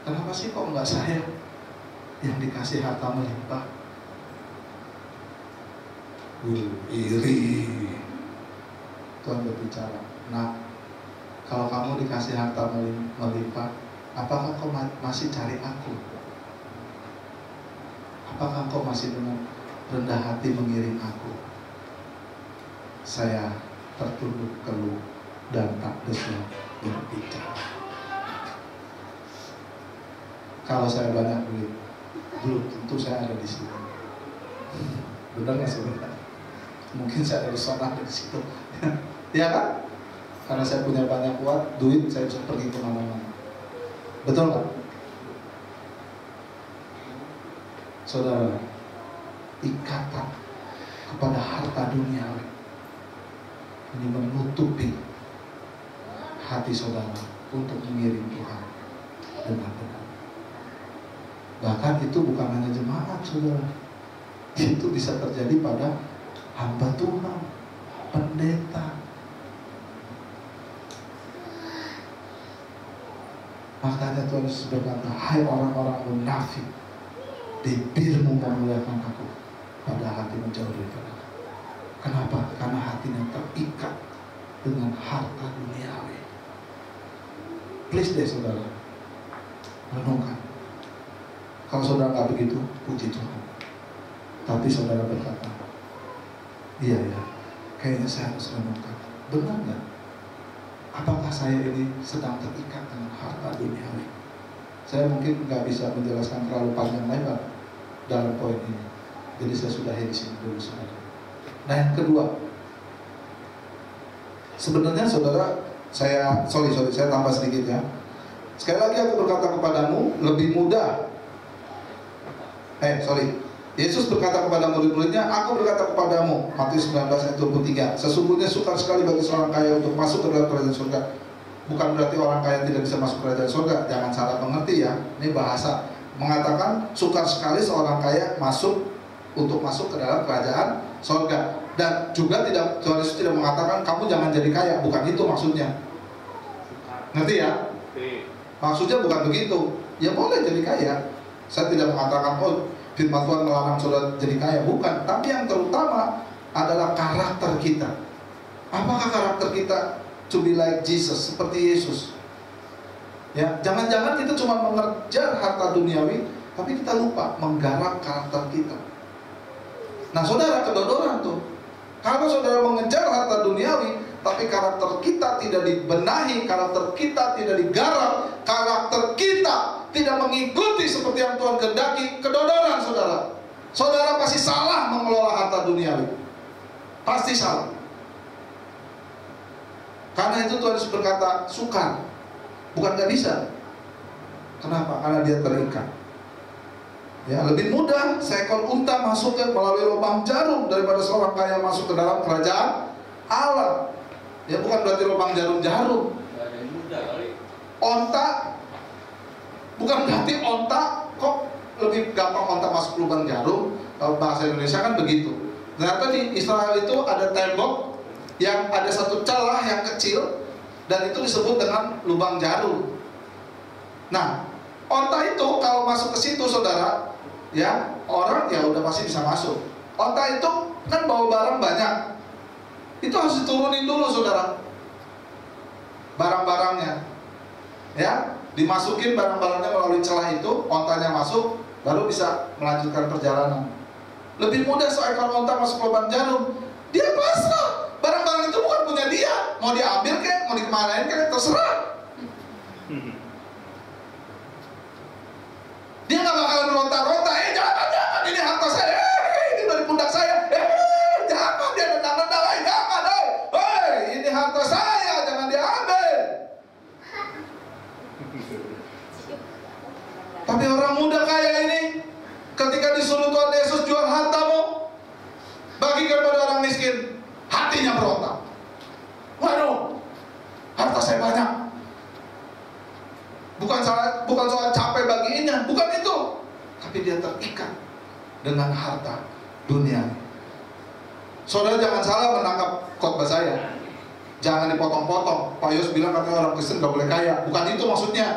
Speaker 2: kenapa sih kok enggak saya yang dikasih harta melimpah? Iri. Tuhan berbicara, nah, kalau kamu dikasih harta melimpah, apakah kau masih cari aku? Apakah kau masih dengan rendah hati mengiring aku? Saya tertunduk keluh dan tak bisa berbicara. Kalau saya banyak duit, belum tentu saya ada di sini. Benar nggak sebenarnya? Mungkin saya ada di sana, ada di situ. Ya kan? Karena saya punya banyak uang, duit, saya bisa pergi kemana-mana. Betul nggak? Saudara, ikatan kepada harta dunia ini menutupi hati saudara untuk mengiring Tuhan dengan benar. Bahkan itu bukan hanya jemaat, saudara. Itu bisa terjadi pada hamba Tuhan, pendeta. Makanya Tuhan Yesus berkata, hai orang-orang munafik, bibirmu memuliakan aku, pada hati menjauh daripada aku. Kenapa? Karena hatinya terikat dengan harta duniawi. Please deh saudara, renungkan. Kalau saudara nggak begitu, puji Tuhan. Tapi saudara berkata, iya ya, kayaknya saya harus renungkan. Benar nggak? Apakah saya ini sedang terikat dengan harta duniawi? Saya mungkin nggak bisa menjelaskan terlalu panjang lebar dalam poin ini. Jadi saya sudahi di sini dulu, saudara. Nah yang kedua, sebenarnya saudara, saya tambah sedikit ya. Sekali lagi aku berkata kepadamu, lebih mudah. Yesus berkata kepada murid-muridnya, aku berkata kepadamu, Matius 19 ayat 23, sesungguhnya sukar sekali bagi seorang kaya untuk masuk ke dalam kerajaan surga. Bukan berarti orang kaya tidak bisa masuk ke kerajaan surga, jangan salah mengerti ya. Ini bahasa mengatakan sukar sekali seorang kaya untuk masuk ke dalam kerajaan surga. Dan juga Tuhan Yesus tidak mengatakan kamu jangan jadi kaya, bukan itu maksudnya. Ngerti ya? Maksudnya bukan begitu. Ya boleh jadi kaya. Saya tidak mengatakan firman Tuhan melarang saudara jadi kaya, bukan. Tapi yang terutama adalah karakter kita. Apakah karakter kita to be like Jesus, seperti Yesus? Ya, jangan-jangan kita cuma mengejar harta duniawi, tapi kita lupa menggarap karakter kita. Nah, saudara, kedodoran tuh. Kalau saudara mengejar harta duniawi, tapi karakter kita tidak dibenahi, karakter kita tidak digarap, karakter kita tidak mengikuti seperti yang Tuhan kehendaki, kedodoran saudara. Saudara pasti salah mengelola harta duniawi. Pasti salah. Karena itu Tuhan Yesus berkata, sukar. Bukan gak bisa. Kenapa? Karena dia terikat. Ya, lebih mudah seekor unta masuk melalui lubang jarum daripada seorang kaya masuk ke dalam kerajaan Allah. Ya, bukan berarti lubang jarum-jarum. Onta, bukan berarti onta kok lebih gampang onta masuk lubang jarum. Kalau bahasa Indonesia kan begitu. Ternyata di Israel itu ada tembok yang ada satu celah yang kecil, dan itu disebut dengan lubang jarum. Nah, onta itu kalau masuk ke situ saudara, ya orang ya udah pasti bisa masuk. Onta itu kan bawa barang banyak, itu harus diturunin dulu saudara, barang-barangnya, ya dimasukin barang-barangnya melalui celah itu, ontanya masuk, baru bisa melanjutkan perjalanan. Lebih mudah seekor onta masuk lubang jarum, dia pasrah, barang-barang itu bukan punya dia, mau diambil kek, mau dikemanain kek, terserah. Dia nggak bakalan ronta-ronta, jangan, ini harta saya, ini dari pundak saya, jangan, dia nendang-nendang, jangan. Tapi orang muda kaya ini, ketika disuruh Tuhan Yesus, jual hartamu, bagikan pada orang miskin, hatinya berontak. Waduh, harta saya banyak. Bukan soal capek baginya, bukan itu. Tapi dia terikat dengan harta dunia. Saudara jangan salah menangkap khotbah saya. Jangan dipotong-potong. Pak Yos bilang katanya orang Kristen gak boleh kaya. Bukan itu maksudnya.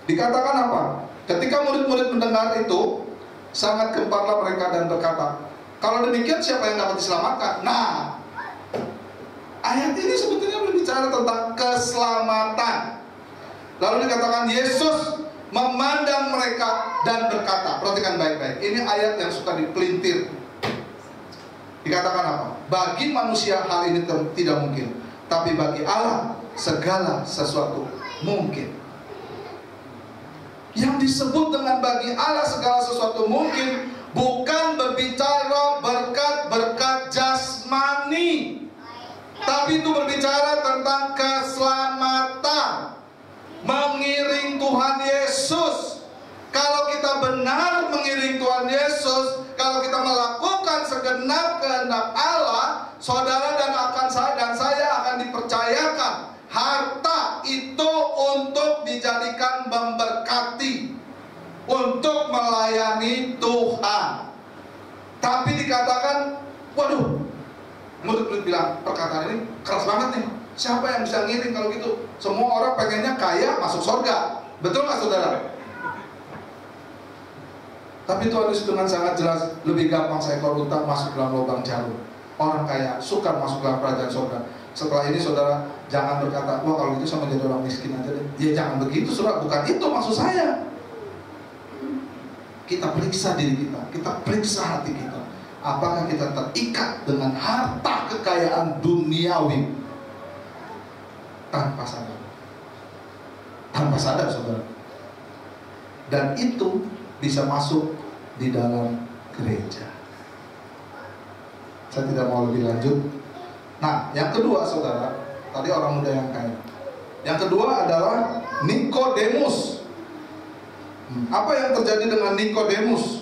Speaker 2: Dikatakan apa? Ketika murid-murid mendengar itu, sangat gemparlah mereka dan berkata, kalau demikian siapa yang dapat diselamatkan? Nah, ayat ini sebetulnya berbicara tentang keselamatan. Lalu dikatakan Yesus memandang mereka dan berkata, perhatikan baik-baik, ini ayat yang suka dipelintir. Dikatakan apa? Bagi manusia hal ini tidak mungkin, tapi bagi Allah segala sesuatu mungkin. Yang disebut dengan bagi Allah segala sesuatu mungkin bukan berbicara berkat-berkat jasmani, tapi itu berbicara tentang keselamatan, mengiring Tuhan Yesus. Kalau kita benar mengiring Tuhan Yesus, kalau kita melakukan segenap kehendak Allah, saudara dan saya akan dipercayakan harta itu untuk dijadikan memberkati, untuk melayani Tuhan. Tapi dikatakan, waduh, murid-murid bilang, perkataan ini keras banget nih. Siapa yang bisa ngiring kalau gitu? Semua orang pengennya kaya masuk surga. Betul nggak saudara? Tapi Tuhan Yesus dengan sangat jelas, lebih gampang seekor unta masuk dalam lubang jarum. Orang kaya suka masuk dalam kerajaan surga. Setelah ini saudara jangan berkata, wah kalau gitu sama jadi orang miskin aja deh. Ya jangan begitu saudara, bukan itu maksud saya. Kita periksa diri kita periksa hati kita. Apakah kita terikat dengan harta kekayaan duniawi tanpa sadar? Tanpa sadar saudara. Dan itu bisa masuk di dalam gereja. Saya tidak mau lebih lanjut. Nah, yang kedua saudara, tadi orang muda yang kaya. Yang kedua adalah Nikodemus. Apa yang terjadi dengan Nikodemus?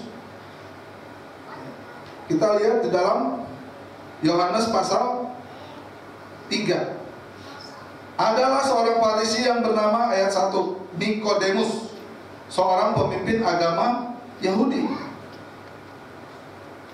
Speaker 2: Kita lihat di dalam Yohanes pasal 3. Adalah seorang Farisi yang bernama ayat 1 Nikodemus, seorang pemimpin agama Yahudi.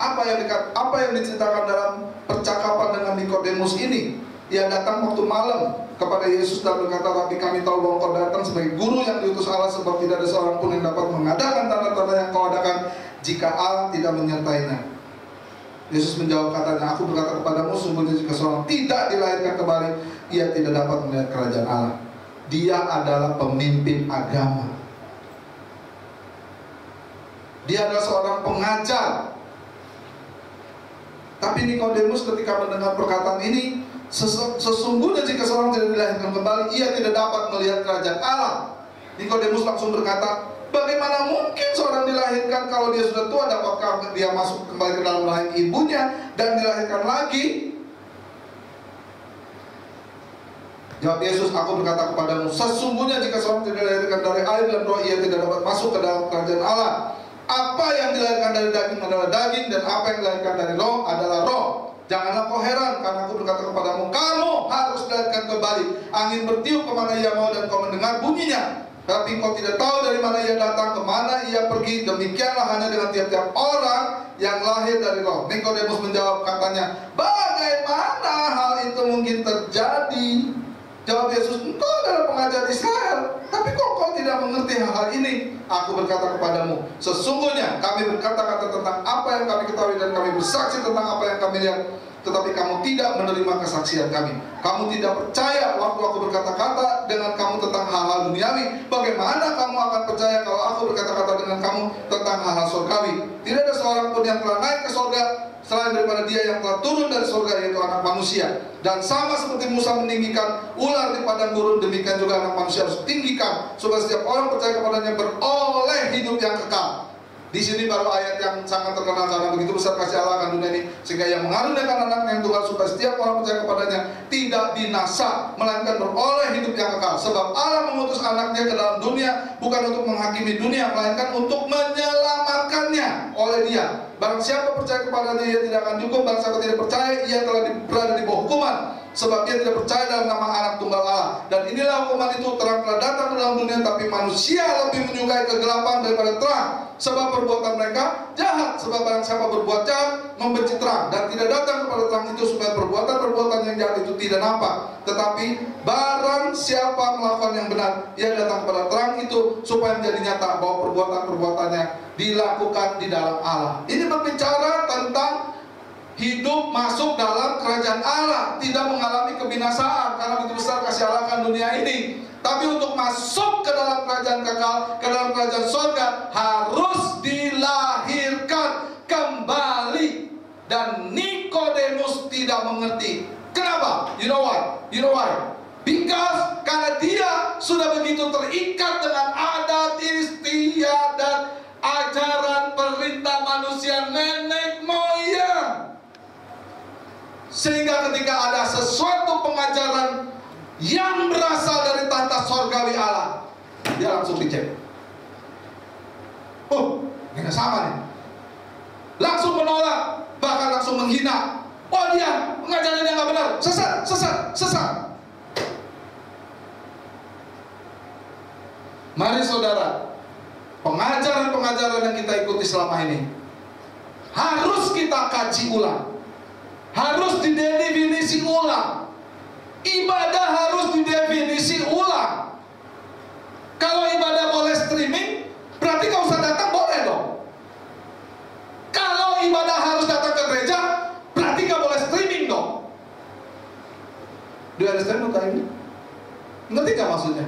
Speaker 2: Apa yang diceritakan dalam percakapan dengan Nikodemus ini? Ia datang waktu malam kepada Yesus dan berkata, tapi kami tahu bahwa kau datang sebagai guru yang diutus Allah, sebab tidak ada seorang pun yang dapat mengadakan tanda-tanda yang kau adakan jika Allah tidak menyertainya. Yesus menjawab katanya, aku berkata kepadamu, sungguhnya jika seorang tidak dilahirkan kembali, ia tidak dapat melihat kerajaan Allah. Dia adalah pemimpin agama. Dia adalah seorang pengajar. Tapi Nikodemus ketika mendengar perkataan ini, sesungguhnya jika seorang tidak dilahirkan kembali, ia tidak dapat melihat kerajaan Allah. Nikodemus langsung berkata, bagaimana mungkin seorang dilahirkan kalau dia sudah tua? Dapatkah dia masuk kembali ke dalam rahim ibunya dan dilahirkan lagi? Jawab Yesus, aku berkata kepadamu, sesungguhnya jika seorang tidak dilahirkan dari air dan roh, ia tidak dapat masuk ke dalam kerajaan Allah. Apa yang dilahirkan dari daging adalah daging, dan apa yang dilahirkan dari roh adalah roh. Janganlah kau heran, karena aku berkata kepadamu, kamu harus dilahirkan kembali. Angin bertiup kemana ia mau dan kau mendengar bunyinya, tapi kau tidak tahu dari mana ia datang, kemana ia pergi. Demikianlah hanya dengan tiap-tiap orang yang lahir dari roh. Nikodemus menjawab katanya, bagaimana hal itu mungkin terjadi? Jawab Yesus, engkau adalah pengajar Israel, tapi kok kau tidak mengerti hal-hal ini? Aku berkata kepadamu, sesungguhnya kami berkata-kata tentang apa yang kami ketahui dan kami bersaksi tentang apa yang kami lihat, tetapi kamu tidak menerima kesaksian kami. Kamu tidak percaya waktu aku berkata-kata dengan kamu tentang hal-hal duniawi. Bagaimana kamu akan percaya kalau aku berkata-kata dengan kamu tentang hal-hal surgawi? Tidak ada seorang pun yang telah naik ke surga selain daripada dia yang telah turun dari surga, yaitu anak manusia. Dan sama seperti Musa meninggikan ular di padang gurun, demikian juga anak manusia harus tinggikan, supaya setiap orang percaya kepadanya beroleh hidup yang kekal. Di sini baru ayat yang sangat terkenal, karena begitu besar kasih Allah akan dunia ini sehingga Ia mengaruniakan anaknya yang tunggal supaya setiap orang percaya kepadanya tidak binasa melainkan beroleh hidup yang kekal. Sebab Allah mengutus anaknya ke dalam dunia bukan untuk menghakimi dunia melainkan untuk menyelamatkannya oleh Dia. Barang siapa percaya kepadanya ia tidak akan dihukum, barang siapa tidak percaya ia telah berada di bawah hukuman, sebab ia tidak percaya dalam nama anak tunggal Allah. Dan inilah hukuman itu, terang telah datang ke dalam dunia, tapi manusia lebih menyukai kegelapan daripada terang, sebab perbuatan mereka jahat. Sebab barang siapa berbuat jahat membenci terang dan tidak datang kepada terang itu, supaya perbuatan-perbuatan yang jahat itu tidak nampak. Tetapi barang siapa melakukan yang benar, ia datang kepada terang itu, supaya menjadi nyata bahwa perbuatan-perbuatannya dilakukan di dalam Allah. Ini berbicara tentang hidup masuk dalam kerajaan Allah, tidak mengalami kebinasaan, karena begitu besar kasih Allah akan dunia ini. Tapi untuk masuk ke dalam kerajaan kekal, ke dalam kerajaan surga, harus dilahirkan kembali. Dan Nikodemus tidak mengerti. Kenapa? You know why? You know why? Because karena dia sudah begitu terikat dengan adat istiadat, ajaran perintah manusia nenek moyang, sehingga ketika ada sesuatu pengajaran yang berasal dari tahta sorgawi Allah, dia langsung dicek. Oh, ini sama nih. Langsung menolak, bahkan langsung menghina. Oh, dia pengajaran yang nggak benar, sesat, sesat, sesat. Mari saudara, pengajaran-pengajaran yang kita ikuti selama ini harus kita kaji ulang, harus didefinisi ulang. Ibadah harus didefinisi ulang. Kalau ibadah boleh streaming, berarti nggak usah datang, boleh dong. Kalau ibadah harus datang ke gereja, berarti nggak boleh streaming dong. Do you understand what I mean? Ngerti nggak maksudnya?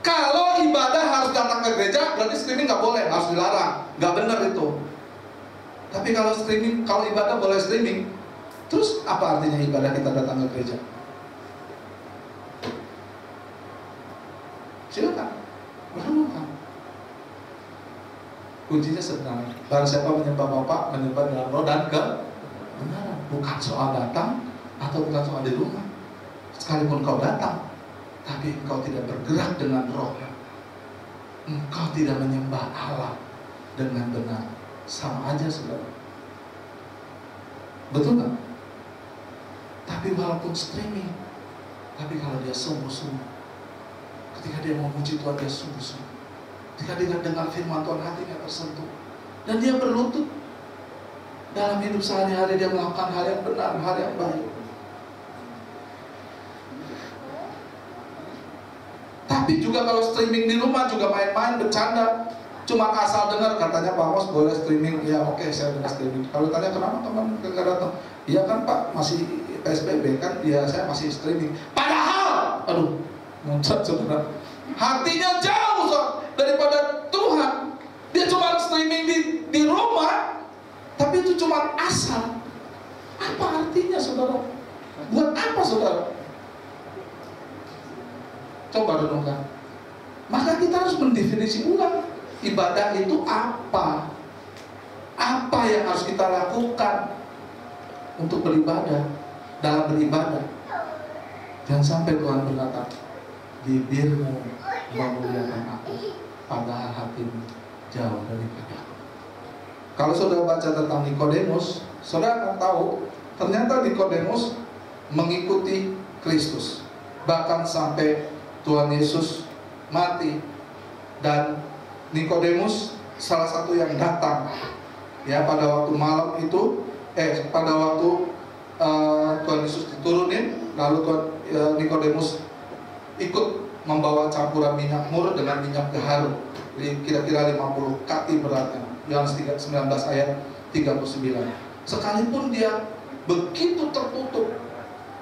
Speaker 2: Kalau ibadah harus datang ke gereja, berarti streaming nggak boleh, harus dilarang. Nggak benar itu. Tapi kalau streaming, kalau ibadah boleh streaming, terus apa artinya ibadah kita datang ke gereja? Silakan, berlakukan. Kuncinya sederhana. Barang siapa menyembah Bapa, menyembah dalam roh dan kebenaran. Bukan soal datang atau bukan soal di rumah. Sekalipun kau datang, tapi engkau tidak bergerak dengan roh, engkau tidak menyembah Allah dengan benar, sama aja saudara. Betul nggak? Tapi walaupun streaming, tapi kalau dia sungguh-sungguh, ketika dia mau memuji Tuhan, dia sungguh-sungguh, ketika dia dengar firman Tuhan, hatinya tersentuh, dan dia berlutut dalam hidup sehari-hari, dia melakukan hal yang benar, hal yang baik. Tapi juga kalau streaming di rumah juga main-main, bercanda, cuma asal dengar katanya Pak Amos boleh streaming, ya oke, saya dengar streaming. Kalau tanya kenapa teman nggak datang, iya kan Pak masih PSBB kan, ya saya masih streaming. Padahal, aduh, muncrat saudara, hatinya jauh daripada Tuhan. Dia cuma streaming di rumah, tapi itu cuma asal. Apa artinya saudara? Buat apa saudara? Coba renungkan. Maka kita harus mendefinisi ulang, ibadah itu apa? Apa yang harus kita lakukan untuk beribadah, dalam beribadah? Jangan sampai Tuhan berkata, bibirmu memuliakan aku, padahal hatimu jauh daripada aku. Kalau saudara baca tentang Nikodemus, saudara akan tahu ternyata Nikodemus mengikuti Kristus, bahkan sampai Tuhan Yesus mati. Dan Nikodemus salah satu yang datang ya pada waktu malam itu, pada waktu Tuhan Yesus diturunin, lalu Nikodemus ikut membawa campuran minyak mur dengan minyak gaharu, kira-kira 50 kati beratnya. Yohanes 19 ayat 39. Sekalipun dia begitu tertutup,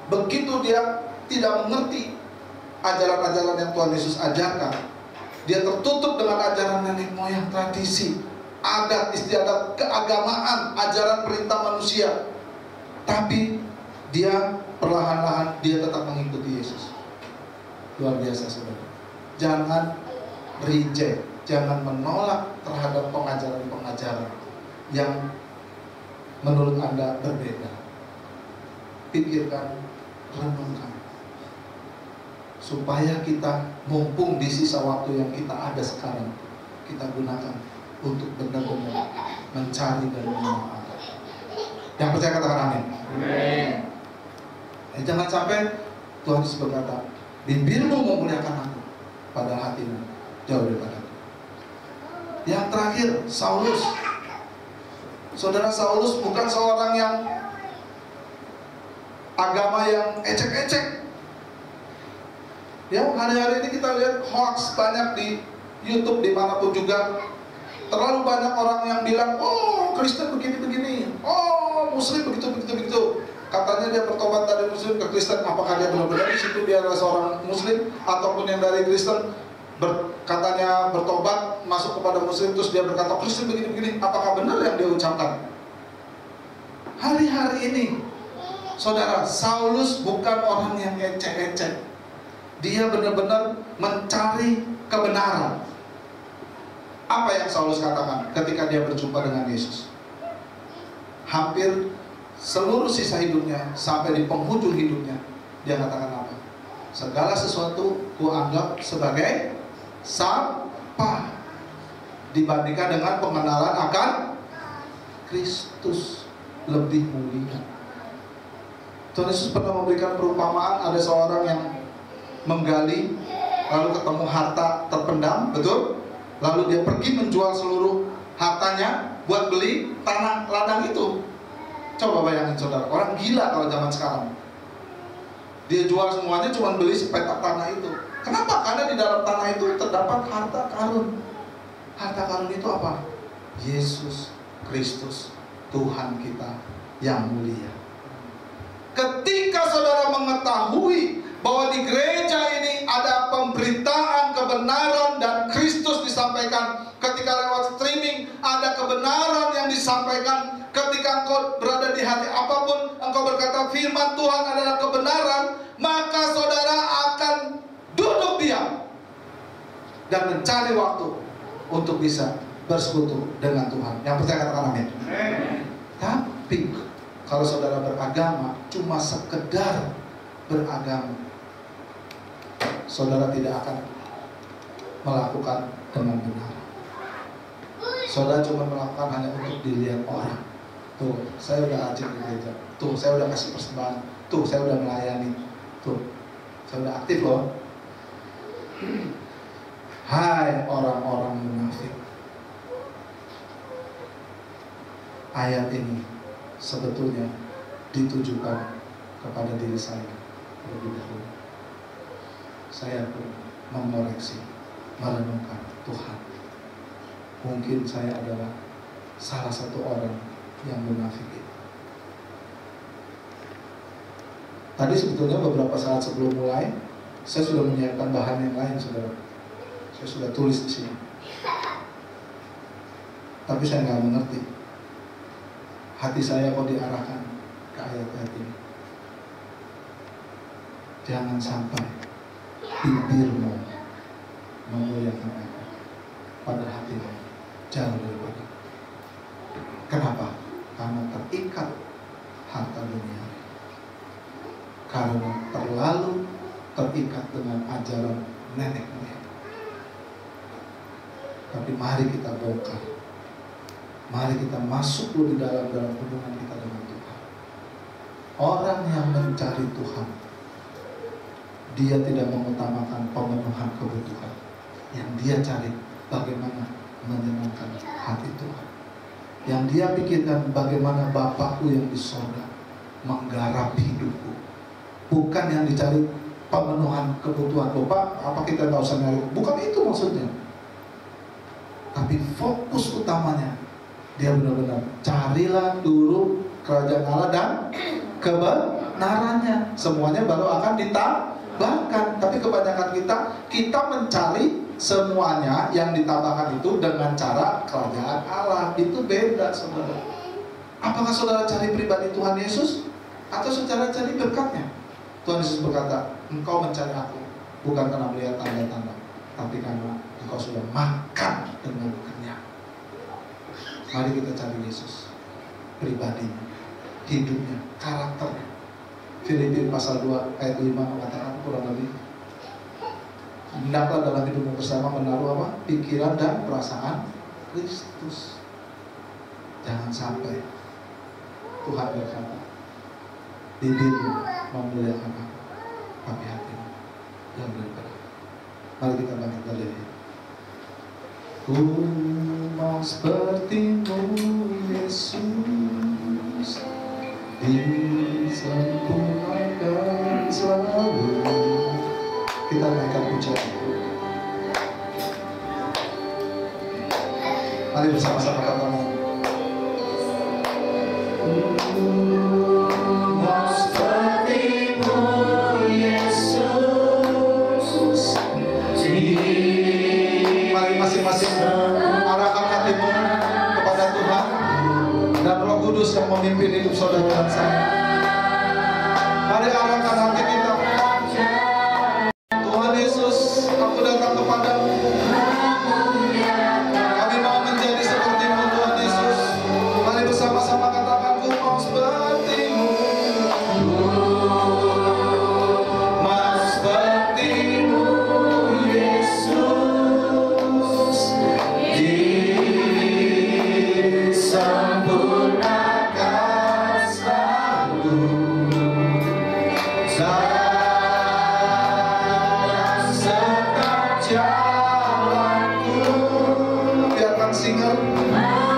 Speaker 2: begitu dia tidak mengerti ajaran-ajaran yang Tuhan Yesus ajarkan, dia tertutup dengan ajaran nenek moyang, tradisi, adat istiadat, keagamaan, ajaran perintah manusia. Tapi dia perlahan-lahan dia tetap mengikuti Yesus. Luar biasa saudara. Jangan reject jangan menolak terhadap pengajaran-pengajaran yang menurut Anda berbeda. Pikirkan, renungkan, supaya kita mumpung di sisa waktu yang kita ada sekarang, kita gunakan untuk benar-benar mencari dan menemukan Allah. Yang percaya katakan amin. Jangan sampai Tuhan Yesus berkata, bibirmu memuliakan aku, padahal hatimu jauh daripada aku. Yang terakhir, Saulus. Saudara, Saulus bukan seorang yang agama yang ecek-ecek. Ya, hari-hari ini kita lihat hoax banyak di YouTube dimanapun juga. Terlalu banyak orang yang bilang, oh Kristen begini-begini, oh Muslim begitu-begitu. Katanya dia bertobat dari Muslim ke Kristen. Apakah dia benar-benar di situ dia adalah seorang Muslim, ataupun yang dari Kristen katanya bertobat masuk kepada Muslim terus dia berkata Kristen begini-begini? Apakah benar yang dia ucapkan? Hari-hari ini, saudara, Saulus bukan orang yang ecek-ecek. Dia benar-benar mencari kebenaran. Apa yang Saulus katakan ketika dia berjumpa dengan Yesus? Hampir seluruh sisa hidupnya sampai di penghujung hidupnya, dia katakan apa? Segala sesuatu kuanggap sebagai sampah dibandingkan dengan pengenalan akan Kristus lebih mulia. Tuhan Yesus pernah memberikan perumpamaan, ada seorang yang menggali lalu ketemu harta terpendam, betul? Lalu dia pergi menjual seluruh hartanya buat beli tanah ladang itu. Coba bayangin saudara, orang gila kalau zaman sekarang. Dia jual semuanya cuma beli sepetak tanah itu. Kenapa? Karena di dalam tanah itu terdapat harta karun. Harta karun itu apa? Yesus Kristus, Tuhan kita yang mulia. Ketika saudara mengetahui bahwa di gereja ini ada pemberitaan kebenaran dan Kristus disampaikan, ketika lewat streaming ada kebenaran yang disampaikan, ketika engkau berada di hati apapun engkau berkata firman Tuhan adalah kebenaran, maka saudara akan duduk diam dan mencari waktu untuk bisa bersekutu dengan Tuhan. Yang percaya katakan amin. Tapi kalau saudara beragama cuma sekedar beragama, saudara tidak akan melakukan dengan benar. Saudara cuma melakukan hanya untuk dilihat orang. Tuh, saya udah rajin di gereja. Tuh, saya udah kasih persembahan. Tuh, saya udah melayani. Tuh, saya udah aktif loh. Hai orang-orang munafik. Ayat ini sebetulnya ditujukan kepada diri saya lebih dahulu. Saya pun mengoreksi, merenungkan Tuhan. Mungkin saya adalah salah satu orang yang munafik itu. Tadi sebetulnya beberapa saat sebelum mulai, saya sudah menyiapkan bahan yang lain, saudara. Saya sudah tulis di sini. Tapi saya nggak mengerti. Hati saya kok diarahkan ke ayat-ayat ini. Jangan sampai bibirmu memuliakan aku, pada hatimu jauh daripada. Kenapa? Karena terikat harta dunia. Karena terlalu terikat dengan ajaran nenek moyang. Tapi mari kita bongkar. Mari kita masuk lebih dalam hubungan kita dengan Tuhan. Orang yang mencari Tuhan, dia tidak mengutamakan pemenuhan kebutuhan. Yang dia cari bagaimana menyenangkan hati Tuhan. Yang dia pikirkan bagaimana Bapakku yang di sorga menggarap hidupku. Bukan yang dicari pemenuhan kebutuhan. Bapak, apa kita nggak usah nyari? Bukan itu maksudnya. Tapi fokus utamanya, dia benar-benar carilah dulu kerajaan Allah dan kebenarannya. Semuanya baru akan ditambahkan. Tapi kebanyakan kita mencari semuanya yang ditambahkan itu dengan cara kerajaan Allah. Itu beda, saudara. Apakah saudara cari pribadi Tuhan Yesus atau saudara cari berkatnya? Tuhan Yesus berkata, engkau mencari aku bukan karena melihat tanda-tanda, tapi karena engkau sudah makan dengan kenyang. Mari kita cari Yesus, pribadinya, hidupnya, karakternya. Filipi pasal 2 ayat 5 mengatakan kurang lebih, hendaklah dalam hidupmu bersama menaruh apa? Pikiran dan perasaan Kristus. Jangan sampai Tuhan berkata, bibirmu memuliakan aku, tapi hatimu yang bergerak. Mari kita bangkit berdiri. Ku mau sepertimu Yesus, disempurnakan selalu. Kita naikkan pujian. Mari bersama-sama katakan,
Speaker 1: mau sepertimu Yesus.
Speaker 2: mari masing-masing arahkan hatimu kepada Tuhan dan Roh Kudus yang memimpin hidup saudara dan saya. Mari arahkan hati kita. Tuhan Yesus, aku datang kepadamu. Kami mau menjadi seperti-Mu Tuhan Yesus. Mari bersama-sama katakan, ku mau seperti-Mu. Mau seperti-Mu Yesus, disempurnakan selalu. Biarkan single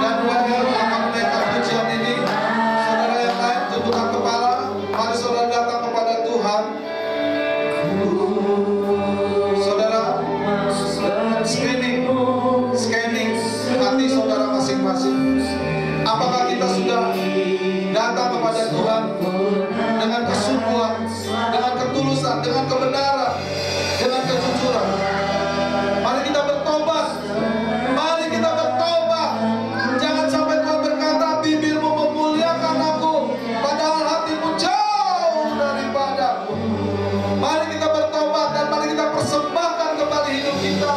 Speaker 2: dan wajar akan menaikkan pujian ini. Saudara yang lain tundukkan kepala. Mari saudara datang kepada Tuhan. Saudara scanning hati saudara masing-masing. Apakah kita sudah datang kepada Tuhan dengan kesungguhan, dengan ketulusan, dengan kebenaran, dengan kejujuran? Mari kita bertobat. Mari kita bertobat. Jangan sampai Tuhan berkata, bibirmu memuliakan aku, padahal hatimu jauh daripadaku. Mari kita bertobat dan mari kita persembahkan kembali hidup kita,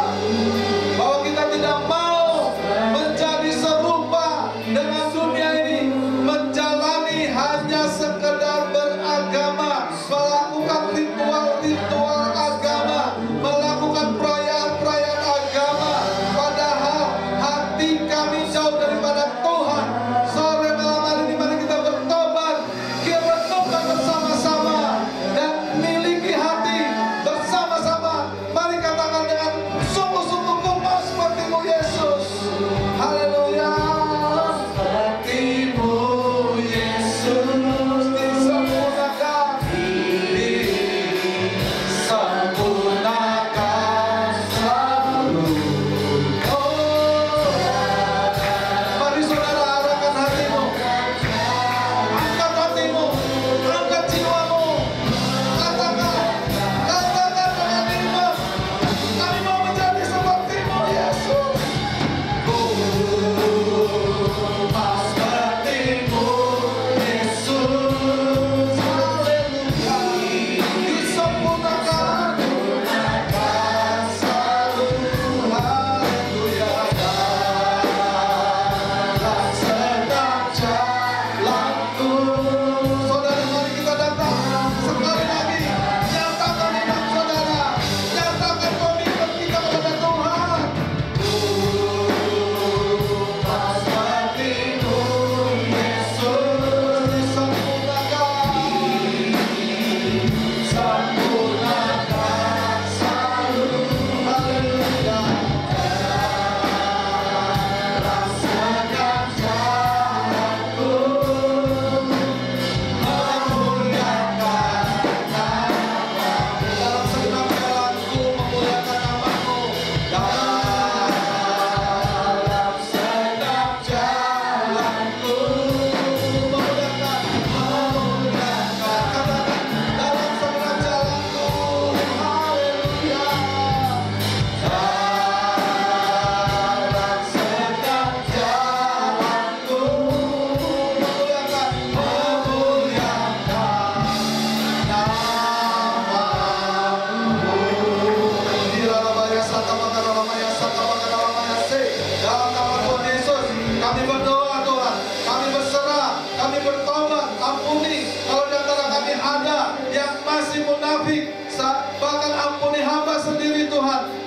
Speaker 2: bahwa kita tidak mau menjadi serupa dengan dunia ini, menjalani hanya sekedar beragama, melakukan ritual-ritual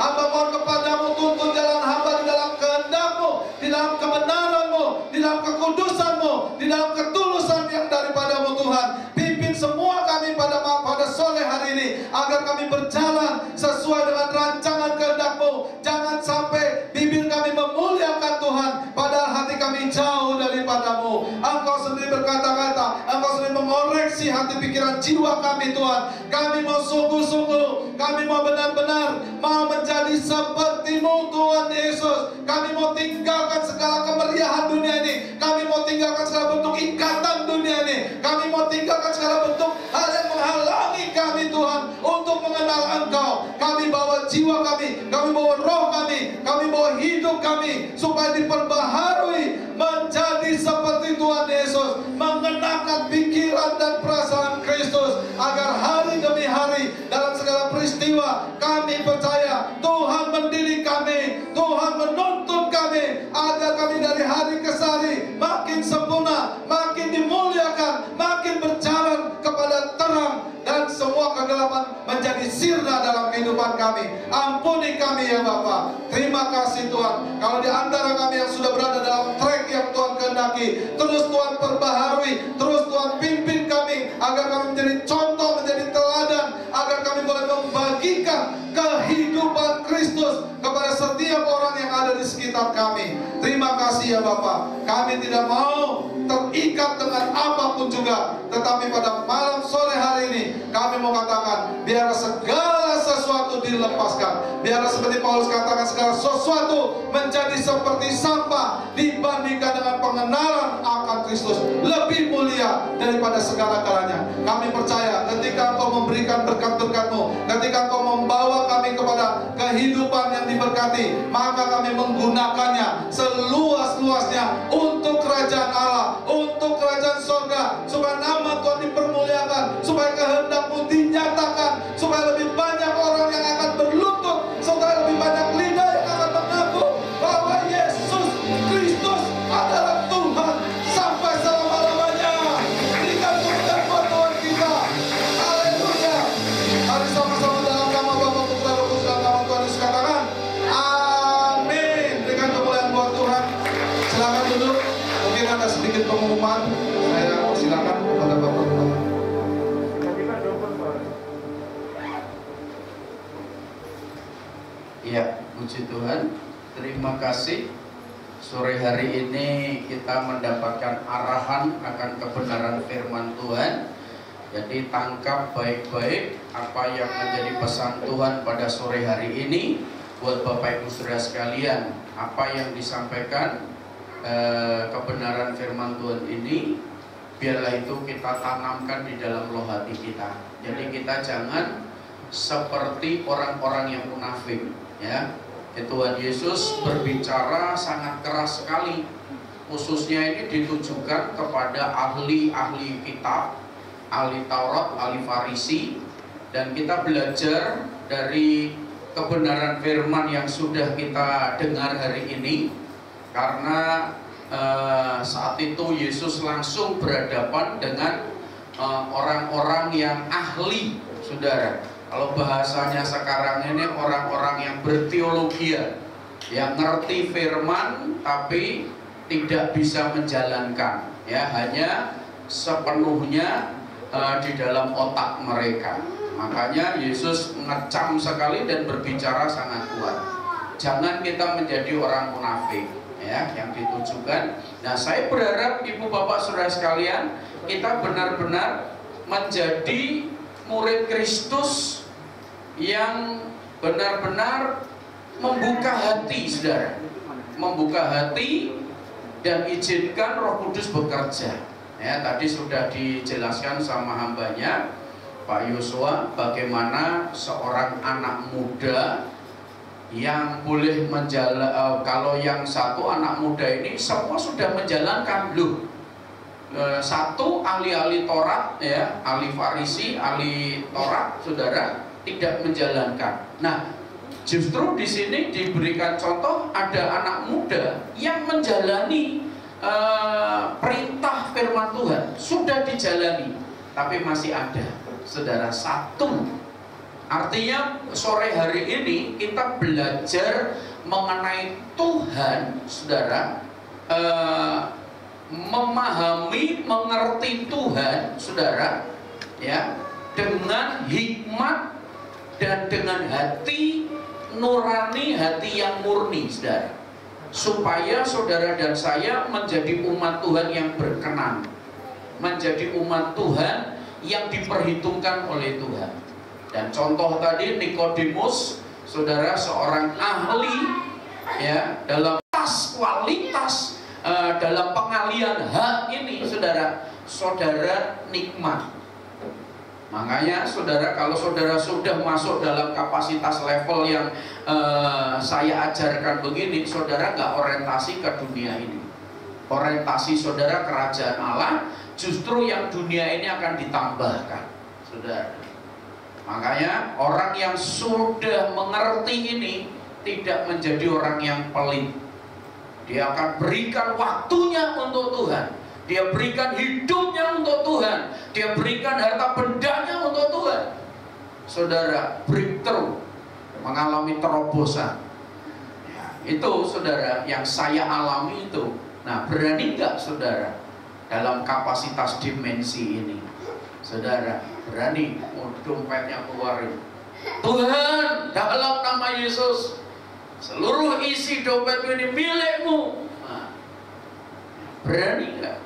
Speaker 2: Hamba mohon kepadamu, tuntun jalan hamba di dalam kehendak-Mu, di dalam kebenaran-Mu, di dalam kekudusan-Mu, di dalam ketulusan yang daripadamu Tuhan. Pimpin semua kami pada sore hari ini, agar kami berjalan sesuai dengan rancangan kehendak-Mu. Jangan sampai bibir kami memuliakan Tuhan, padahal hati kami jauh daripadamu. Engkau sendiri berkata-kata, Engkau sendiri mengoreksi hati pikiran jiwa kami Tuhan. Kami mau sungguh-sungguh, kami mau benar-benar mau menjadi seperti-Mu Tuhan Yesus. Kami mau tinggalkan segala kemeriahan dunia ini. Kami mau tinggalkan segala bentuk ikatan dunia ini. Kami mau tinggalkan segala bentuk hal yang menghalangi kami Tuhan untuk mengenal Engkau. Kami bawa jiwa kami bawa roh kami bawa hidup kami supaya diperbaharui menjadi seperti Tuhan Yesus, mengenakan pikiran dan perasaan Kristus, agar hari demi hari dalam segala peristiwa kami percaya Tuhan mendidik kami, Tuhan menuntun kami, agar kami dari hari ke hari makin sempurna, makin dimuliakan, makin berjalan kepada terang, dan semua kegelapan menjadi sirna dalam kehidupan kami. Ampuni kami ya Bapa. Terima kasih Tuhan. Kalau di antara kami yang sudah berada dalam track yang Tuhan kehendaki, terus Tuhan perbaharui, terus Tuhan pimpin kami, agar kami menjadi contoh, menjadi teladan, agar kami boleh membagikan kehidupan Kristus kepada setiap orang yang ada di sekitar kami. Terima kasih ya Bapa. Kami tidak mau terikat dengan apapun juga, tetapi pada malam sore hari ini kami mau katakan, biarlah segala sesuatu dilepaskan. Biarlah seperti Paulus katakan, segala sesuatu menjadi seperti sampah dibandingkan dengan pengenalan akan Kristus, lebih mulia daripada segala galanya. Kami percaya ketika Engkau memberikan berkat-berkat-Mu, ketika Engkau membawa kami kepada kehidupan yang diberkati, maka kami menggunakannya seluas-luasnya untuk kerajaan Allah, untuk kerajaan surga, supaya nama Tuhan dipermuliakan, supaya kehendak-Mu dinyatakan, supaya lebih banyak orang yang akan berlutut, supaya lebih banyak lidah yang akan mengaku bahwa Yesus Kristus adalah Tuhan sampai selama-lamanya. Berikan tepuk buat Tuhan kita. Haleluya. Mari sama-sama dalam nama Bapa, Putra, Roh Kudus, dalam nama Tuhan Yesus katakan amin. Berikan kemuliaan buat Tuhan. Silakan duduk. Mungkin ada sedikit pengumuman. Saya silakan kepada Bapak.
Speaker 3: Ya, puji Tuhan. Terima kasih. Sore hari ini kita mendapatkan arahan akan kebenaran firman Tuhan. Jadi tangkap baik-baik apa yang menjadi pesan Tuhan pada sore hari ini. Buat Bapak Ibu Saudara sekalian, apa yang disampaikan kebenaran firman Tuhan ini, biarlah itu kita tanamkan di dalam loh hati kita. Jadi kita jangan seperti orang-orang yang munafik, ya. Tuhan Yesus berbicara sangat keras sekali, khususnya ini ditujukan kepada ahli-ahli kitab, ahli Taurat, ahli Farisi, dan kita belajar dari kebenaran firman yang sudah kita dengar hari ini, karena saat itu Yesus langsung berhadapan dengan orang-orang yang ahli, saudara. Kalau bahasanya sekarang ini orang-orang yang berteologi, yang ngerti firman tapi tidak bisa menjalankan, ya, hanya sepenuhnya di dalam otak mereka. Makanya Yesus mengecam sekali dan berbicara sangat kuat. Jangan kita menjadi orang munafik, ya, yang ditujukan. Nah, saya berharap Ibu Bapak Saudara sekalian, kita benar-benar menjadi murid Kristus yang benar-benar membuka hati, saudara, membuka hati dan izinkan Roh Kudus bekerja. Ya, tadi sudah dijelaskan sama hambanya Pak Yosua bagaimana seorang anak muda yang boleh menjalankan, kalau yang satu anak muda ini semua sudah menjalankan, loh. Satu ahli-ahli Taurat, ya, ahli Farisi, ahli Taurat, saudara, tidak menjalankan. Nah, justru di sini diberikan contoh ada anak muda yang menjalani perintah firman Tuhan, sudah dijalani, tapi masih ada, saudara, satu Artinya sore hari ini kita belajar mengenai Tuhan, saudara, memahami, mengerti Tuhan, saudara, ya, dengan hikmat dan dengan hati nurani, hati yang murni, saudara, supaya saudara dan saya menjadi umat Tuhan yang berkenan, menjadi umat Tuhan yang diperhitungkan oleh Tuhan. Dan contoh tadi Nikodemus, saudara, seorang ahli, ya, dalam kualitas dalam pengalian hak ini, saudara nikmat. Makanya saudara, kalau saudara sudah masuk dalam kapasitas level yang saya ajarkan begini, saudara nggak orientasi ke dunia ini. Orientasi saudara kerajaan Allah, justru yang dunia ini akan ditambahkan, saudara. Makanya orang yang sudah mengerti ini tidak menjadi orang yang pelit. Dia akan berikan waktunya untuk Tuhan. Dia berikan hidupnya untuk Tuhan. Dia berikan harta bendanya untuk Tuhan. Saudara, breakthrough, mengalami terobosan. Ya, itu saudara yang saya alami itu. Nah, berani nggak saudara dalam kapasitas dimensi ini? Saudara, berani dompetnya keluarin. Tuhan, dalam nama Yesus, seluruh isi dompet ini milikmu. Nah, berani nggak?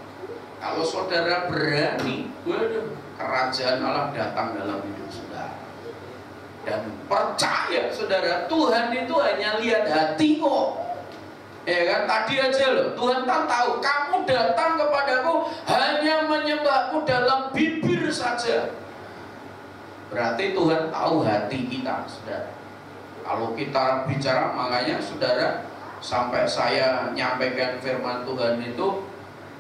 Speaker 3: Kalau saudara berani, waduh, kerajaan Allah datang dalam hidup saudara. Dan percaya saudara, Tuhan itu hanya lihat hati kok. Ya kan, tadi aja loh, Tuhan tak tahu kamu datang kepadaku hanya menyembahku dalam bibir saja. Berarti Tuhan tahu hati kita, saudara. Kalau kita bicara, makanya saudara, sampai saya nyampaikan firman Tuhan itu,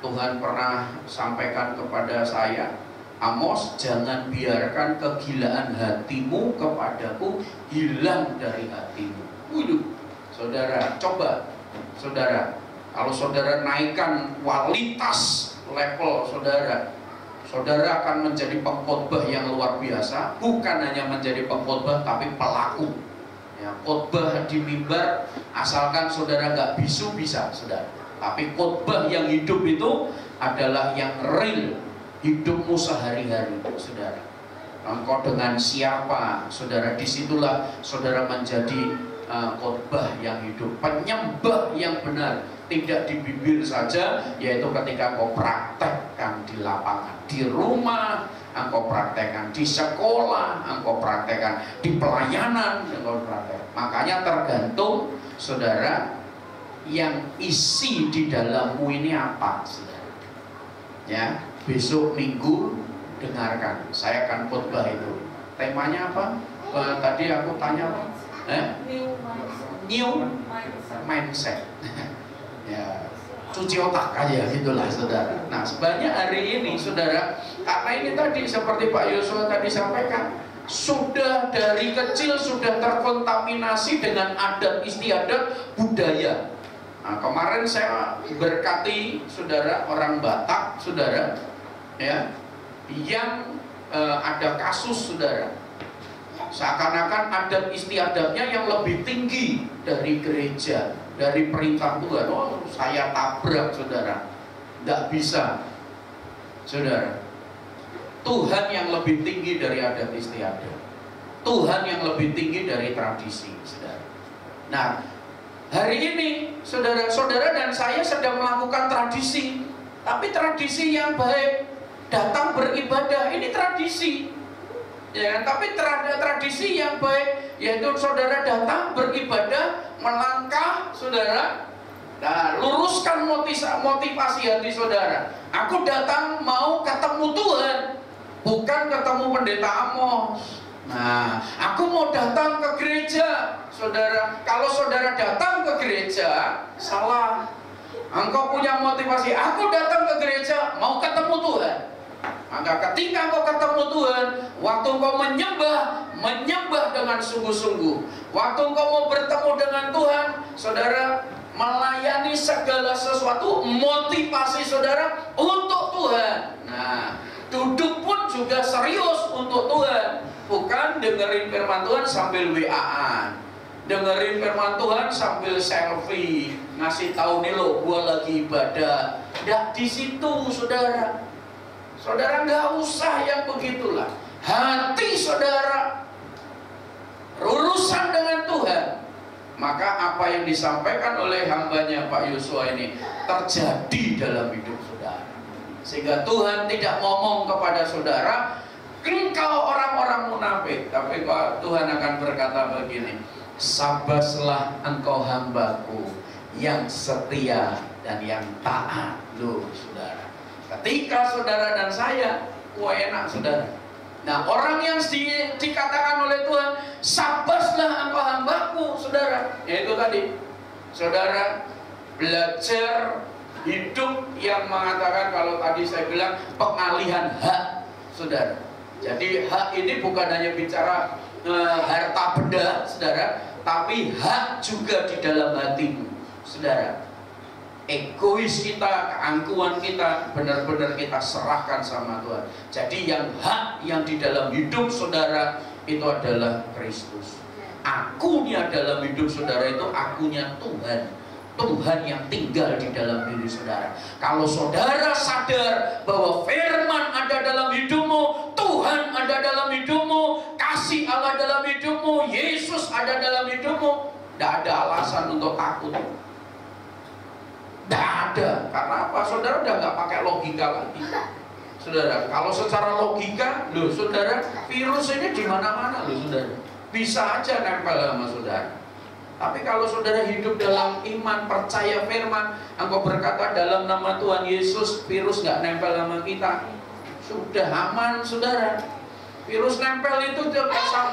Speaker 3: Tuhan pernah sampaikan kepada saya, Amos, jangan biarkan kegilaan hatimu kepadaku hilang dari hatimu. Waduh, saudara, coba, saudara, kalau saudara naikkan kualitas level saudara, saudara akan menjadi pengkhotbah yang luar biasa. Bukan hanya menjadi pengkhotbah, tapi pelaku. Ya, khotbah di mimbar, asalkan saudara nggak bisu bisa, saudara. Tapi khotbah yang hidup itu adalah yang real, hidupmu sehari-hari, saudara. Engkau dengan siapa, saudara, disitulah saudara menjadi khotbah yang hidup, penyembah yang benar. Tidak di bibir saja, yaitu ketika engkau praktekkan di lapangan, di rumah, engkau praktekkan di sekolah, engkau praktekkan di pelayanan, engkau praktekkan. Makanya tergantung saudara yang isi di dalammu ini apa, saudara. Ya, besok Minggu dengarkan, saya akan khotbah itu. Temanya apa? Tadi aku tanya apa? New mindset. Ya, cuci otak aja gitulah saudara. Nah, sebanyak hari ini saudara, karena ini tadi seperti Pak Yosua tadi sampaikan, sudah dari kecil sudah terkontaminasi dengan adat istiadat budaya. Nah, kemarin saya berkati saudara orang Batak, saudara, ya, yang ada kasus saudara, seakan-akan adat istiadatnya yang lebih tinggi dari gereja, dari perintah Tuhan. Oh, saya tabrak saudara, tidak bisa, saudara. Tuhan yang lebih tinggi dari adat istiadat, Tuhan yang lebih tinggi dari tradisi, saudara. Nah, hari ini saudara-saudara dan saya sedang melakukan tradisi, tapi tradisi yang baik. Datang beribadah, ini tradisi, ya, tapi tradisi yang baik, yaitu saudara datang beribadah, melangkah, saudara, nah, luruskan motivasi hati saudara. Aku datang mau ketemu Tuhan, bukan ketemu pendeta Amos. Nah, aku mau datang ke gereja, saudara. Kalau saudara datang ke gereja, salah. Engkau punya motivasi, aku datang ke gereja mau ketemu Tuhan. Maka ketika engkau ketemu Tuhan, waktu engkau menyembah dengan sungguh-sungguh, waktu engkau mau bertemu dengan Tuhan, saudara, melayani segala sesuatu, motivasi saudara untuk Tuhan. Nah, duduk pun juga serius untuk Tuhan. Bukan dengerin firman Tuhan sambil WA-an, dengerin firman Tuhan sambil selfie, ngasih tahu nih lo, gua lagi ibadah. Nggak di situ, saudara. Saudara nggak usah yang begitulah. Hati saudara urusan dengan Tuhan, maka apa yang disampaikan oleh hambanya Pak Yosua ini terjadi dalam hidup saudara. Sehingga Tuhan tidak ngomong kepada saudara, engkau orang-orang munafik, tapi Tuhan akan berkata begini, sabaslah engkau hambaku yang setia dan yang taat. Loh saudara, ketika saudara dan saya, enak saudara. Nah, orang yang dikatakan oleh Tuhan, sabaslah engkau hambaku, saudara, yaitu tadi saudara belajar hidup yang mengatakan, kalau tadi saya bilang pengalihan hak, saudara. Jadi hak ini bukan hanya bicara harta benda, saudara, tapi hak juga di dalam hatimu, saudara. Egois kita, keangkuhan kita, benar-benar kita serahkan sama Tuhan. Jadi yang hak yang di dalam hidup saudara itu adalah Kristus. Akunya dalam hidup saudara itu akunya Tuhan. Tuhan yang tinggal di dalam diri saudara. Kalau saudara sadar bahwa firman ada dalam hidupmu, Tuhan ada dalam hidupmu, kasih Allah dalam hidupmu, Yesus ada dalam hidupmu, tidak ada alasan untuk takut. Tidak ada. Karena apa? Saudara udah nggak pakai logika lagi. Saudara, kalau secara logika, loh saudara, virus ini di mana-mana loh saudara. Bisa aja nempel sama saudara. Tapi kalau saudara hidup dalam iman, percaya firman, engkau berkata dalam nama Tuhan Yesus, virus nggak nempel sama kita, sudah aman saudara. Virus nempel itu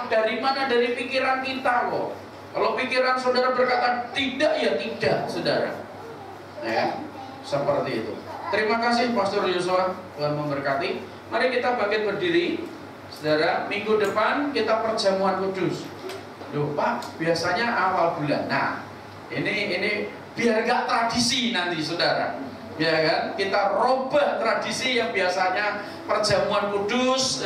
Speaker 3: dari mana? Dari pikiran kita kok. Kalau pikiran saudara berkata tidak, ya tidak saudara. Ya, seperti itu. Terima kasih Pastor Yosua, Tuhan memberkati. Mari kita bangkit berdiri, saudara. Minggu depan kita perjamuan kudus. Loh Pak, biasanya awal bulan. Nah, ini biar gak tradisi nanti saudara, ya kan? Kita robah tradisi yang biasanya perjamuan kudus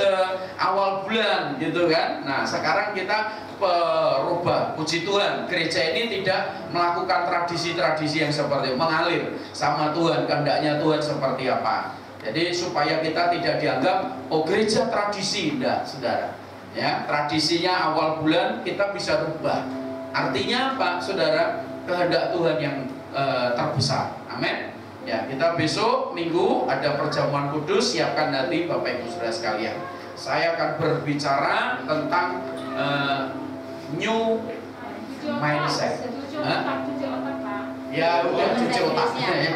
Speaker 3: awal bulan, gitu kan? Nah, sekarang kita berubah, puji Tuhan, gereja ini tidak melakukan tradisi-tradisi yang seperti itu, mengalir sama Tuhan, kehendaknya Tuhan seperti apa. Jadi supaya kita tidak dianggap oh gereja tradisi, enggak saudara. Ya, tradisinya awal bulan kita bisa rubah. Artinya apa saudara? Kehendak Tuhan yang terbesar. Amin. Ya, kita besok minggu ada perjamuan kudus, siapkan nanti Bapak Ibu Saudara sekalian. Saya akan berbicara tentang new mindset. Ya udah cuci otaknya ya.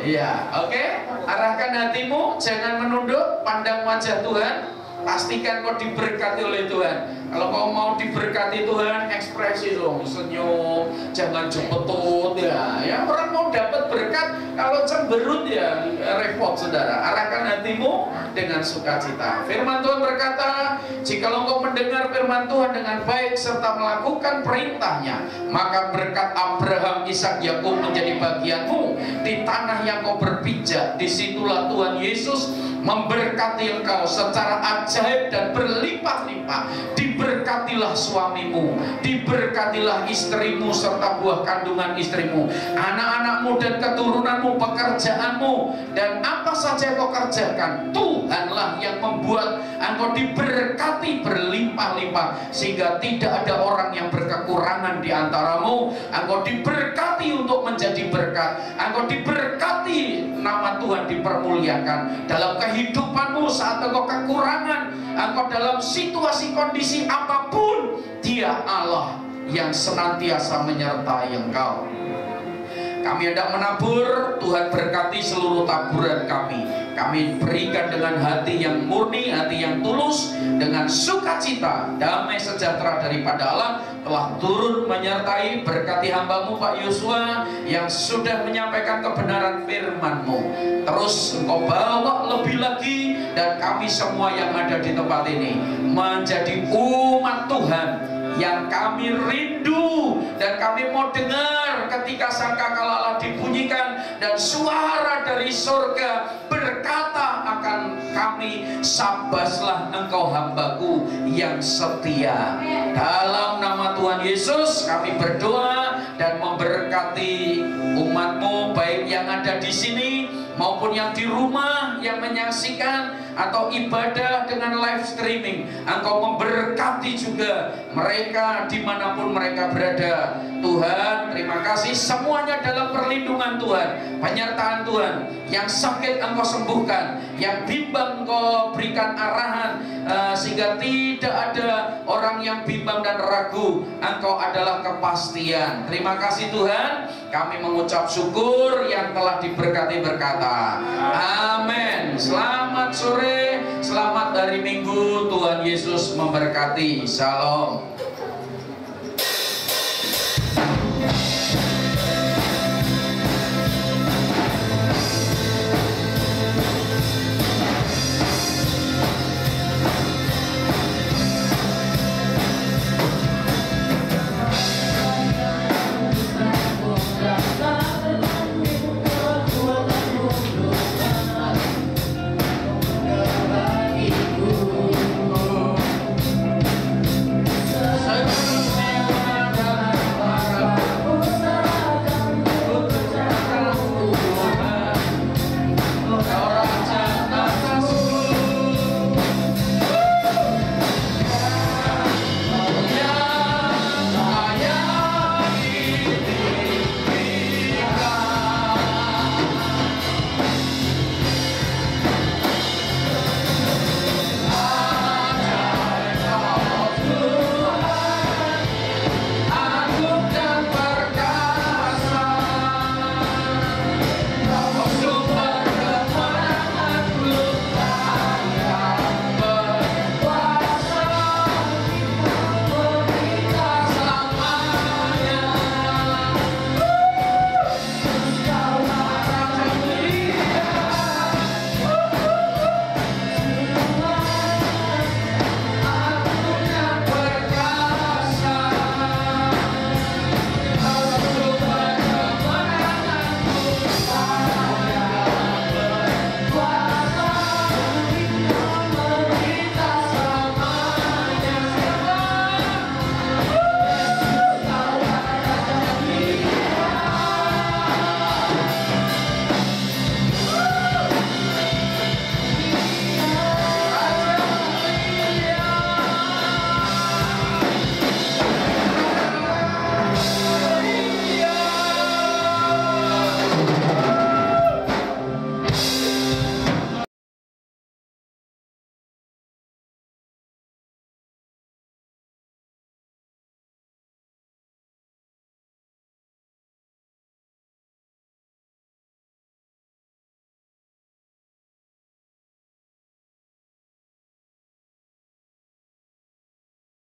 Speaker 3: Iya, oke. Arahkan hatimu, jangan menunduk, pandang wajah Tuhan. Pastikan kau diberkati oleh Tuhan. Kalau kau mau diberkati Tuhan, ekspresi dong, senyum, jangan jempetut ya. Ya orang mau dapat berkat, kalau cemberut ya repot saudara. Arahkan hatimu dengan sukacita. Firman Tuhan berkata, jikalau kau mendengar firman Tuhan dengan baik serta melakukan perintahnya, maka berkat Abraham, Ishak, Yakub menjadi bagianmu di tanah yang kau berpijak. Disitulah Tuhan Yesus memberkati engkau secara ajaib dan berlimpah-limpah. Diberkatilah suamimu, diberkatilah istrimu serta buah kandungan istrimu, anak-anakmu dan keturunanmu, pekerjaanmu, dan apa saja kau kerjakan, Tuhanlah yang membuat engkau diberkati berlimpah-limpah, sehingga tidak ada orang yang berkekurangan di antaramu. Engkau diberkati untuk menjadi berkat, engkau diberkati, nama Tuhan dipermuliakan dalam kehidupanmu. Saat engkau kekurangan, engkau dalam situasi kondisi apapun, Dia Allah yang senantiasa menyertai engkau. Kami hendak menabur, Tuhan berkati seluruh taburan kami. Kami berikan dengan hati yang murni, hati yang tulus, dengan sukacita. Damai sejahtera daripada Allah telah turun menyertai. Berkati hambamu Pak Yosua yang sudah menyampaikan kebenaran firman-Mu. Terus Engkau bawa lebih lagi, dan kami semua yang ada di tempat ini menjadi umat Tuhan yang kami rindu dan kami mau dengar ketika sangkakala Allah dibunyikan dan suara dari surga berkata akan kami, sabaslah engkau hambaku yang setia. Dalam nama Tuhan Yesus kami berdoa dan memberkati umatmu, baik yang ada di sini maupun yang di rumah yang menyaksikan atau ibadah dengan live streaming. Engkau memberkati juga mereka dimanapun mereka berada. Tuhan, terima kasih semuanya dalam perlindungan Tuhan, penyertaan Tuhan. Yang sakit engkau sembuhkan, yang bimbang engkau berikan arahan, sehingga tidak ada orang yang bimbang dan ragu. Engkau adalah kepastian. Terima kasih Tuhan, kami mengucap syukur yang telah diberkati berkata amin. Selamat sore, selamat hari Minggu, Tuhan Yesus memberkati. Shalom.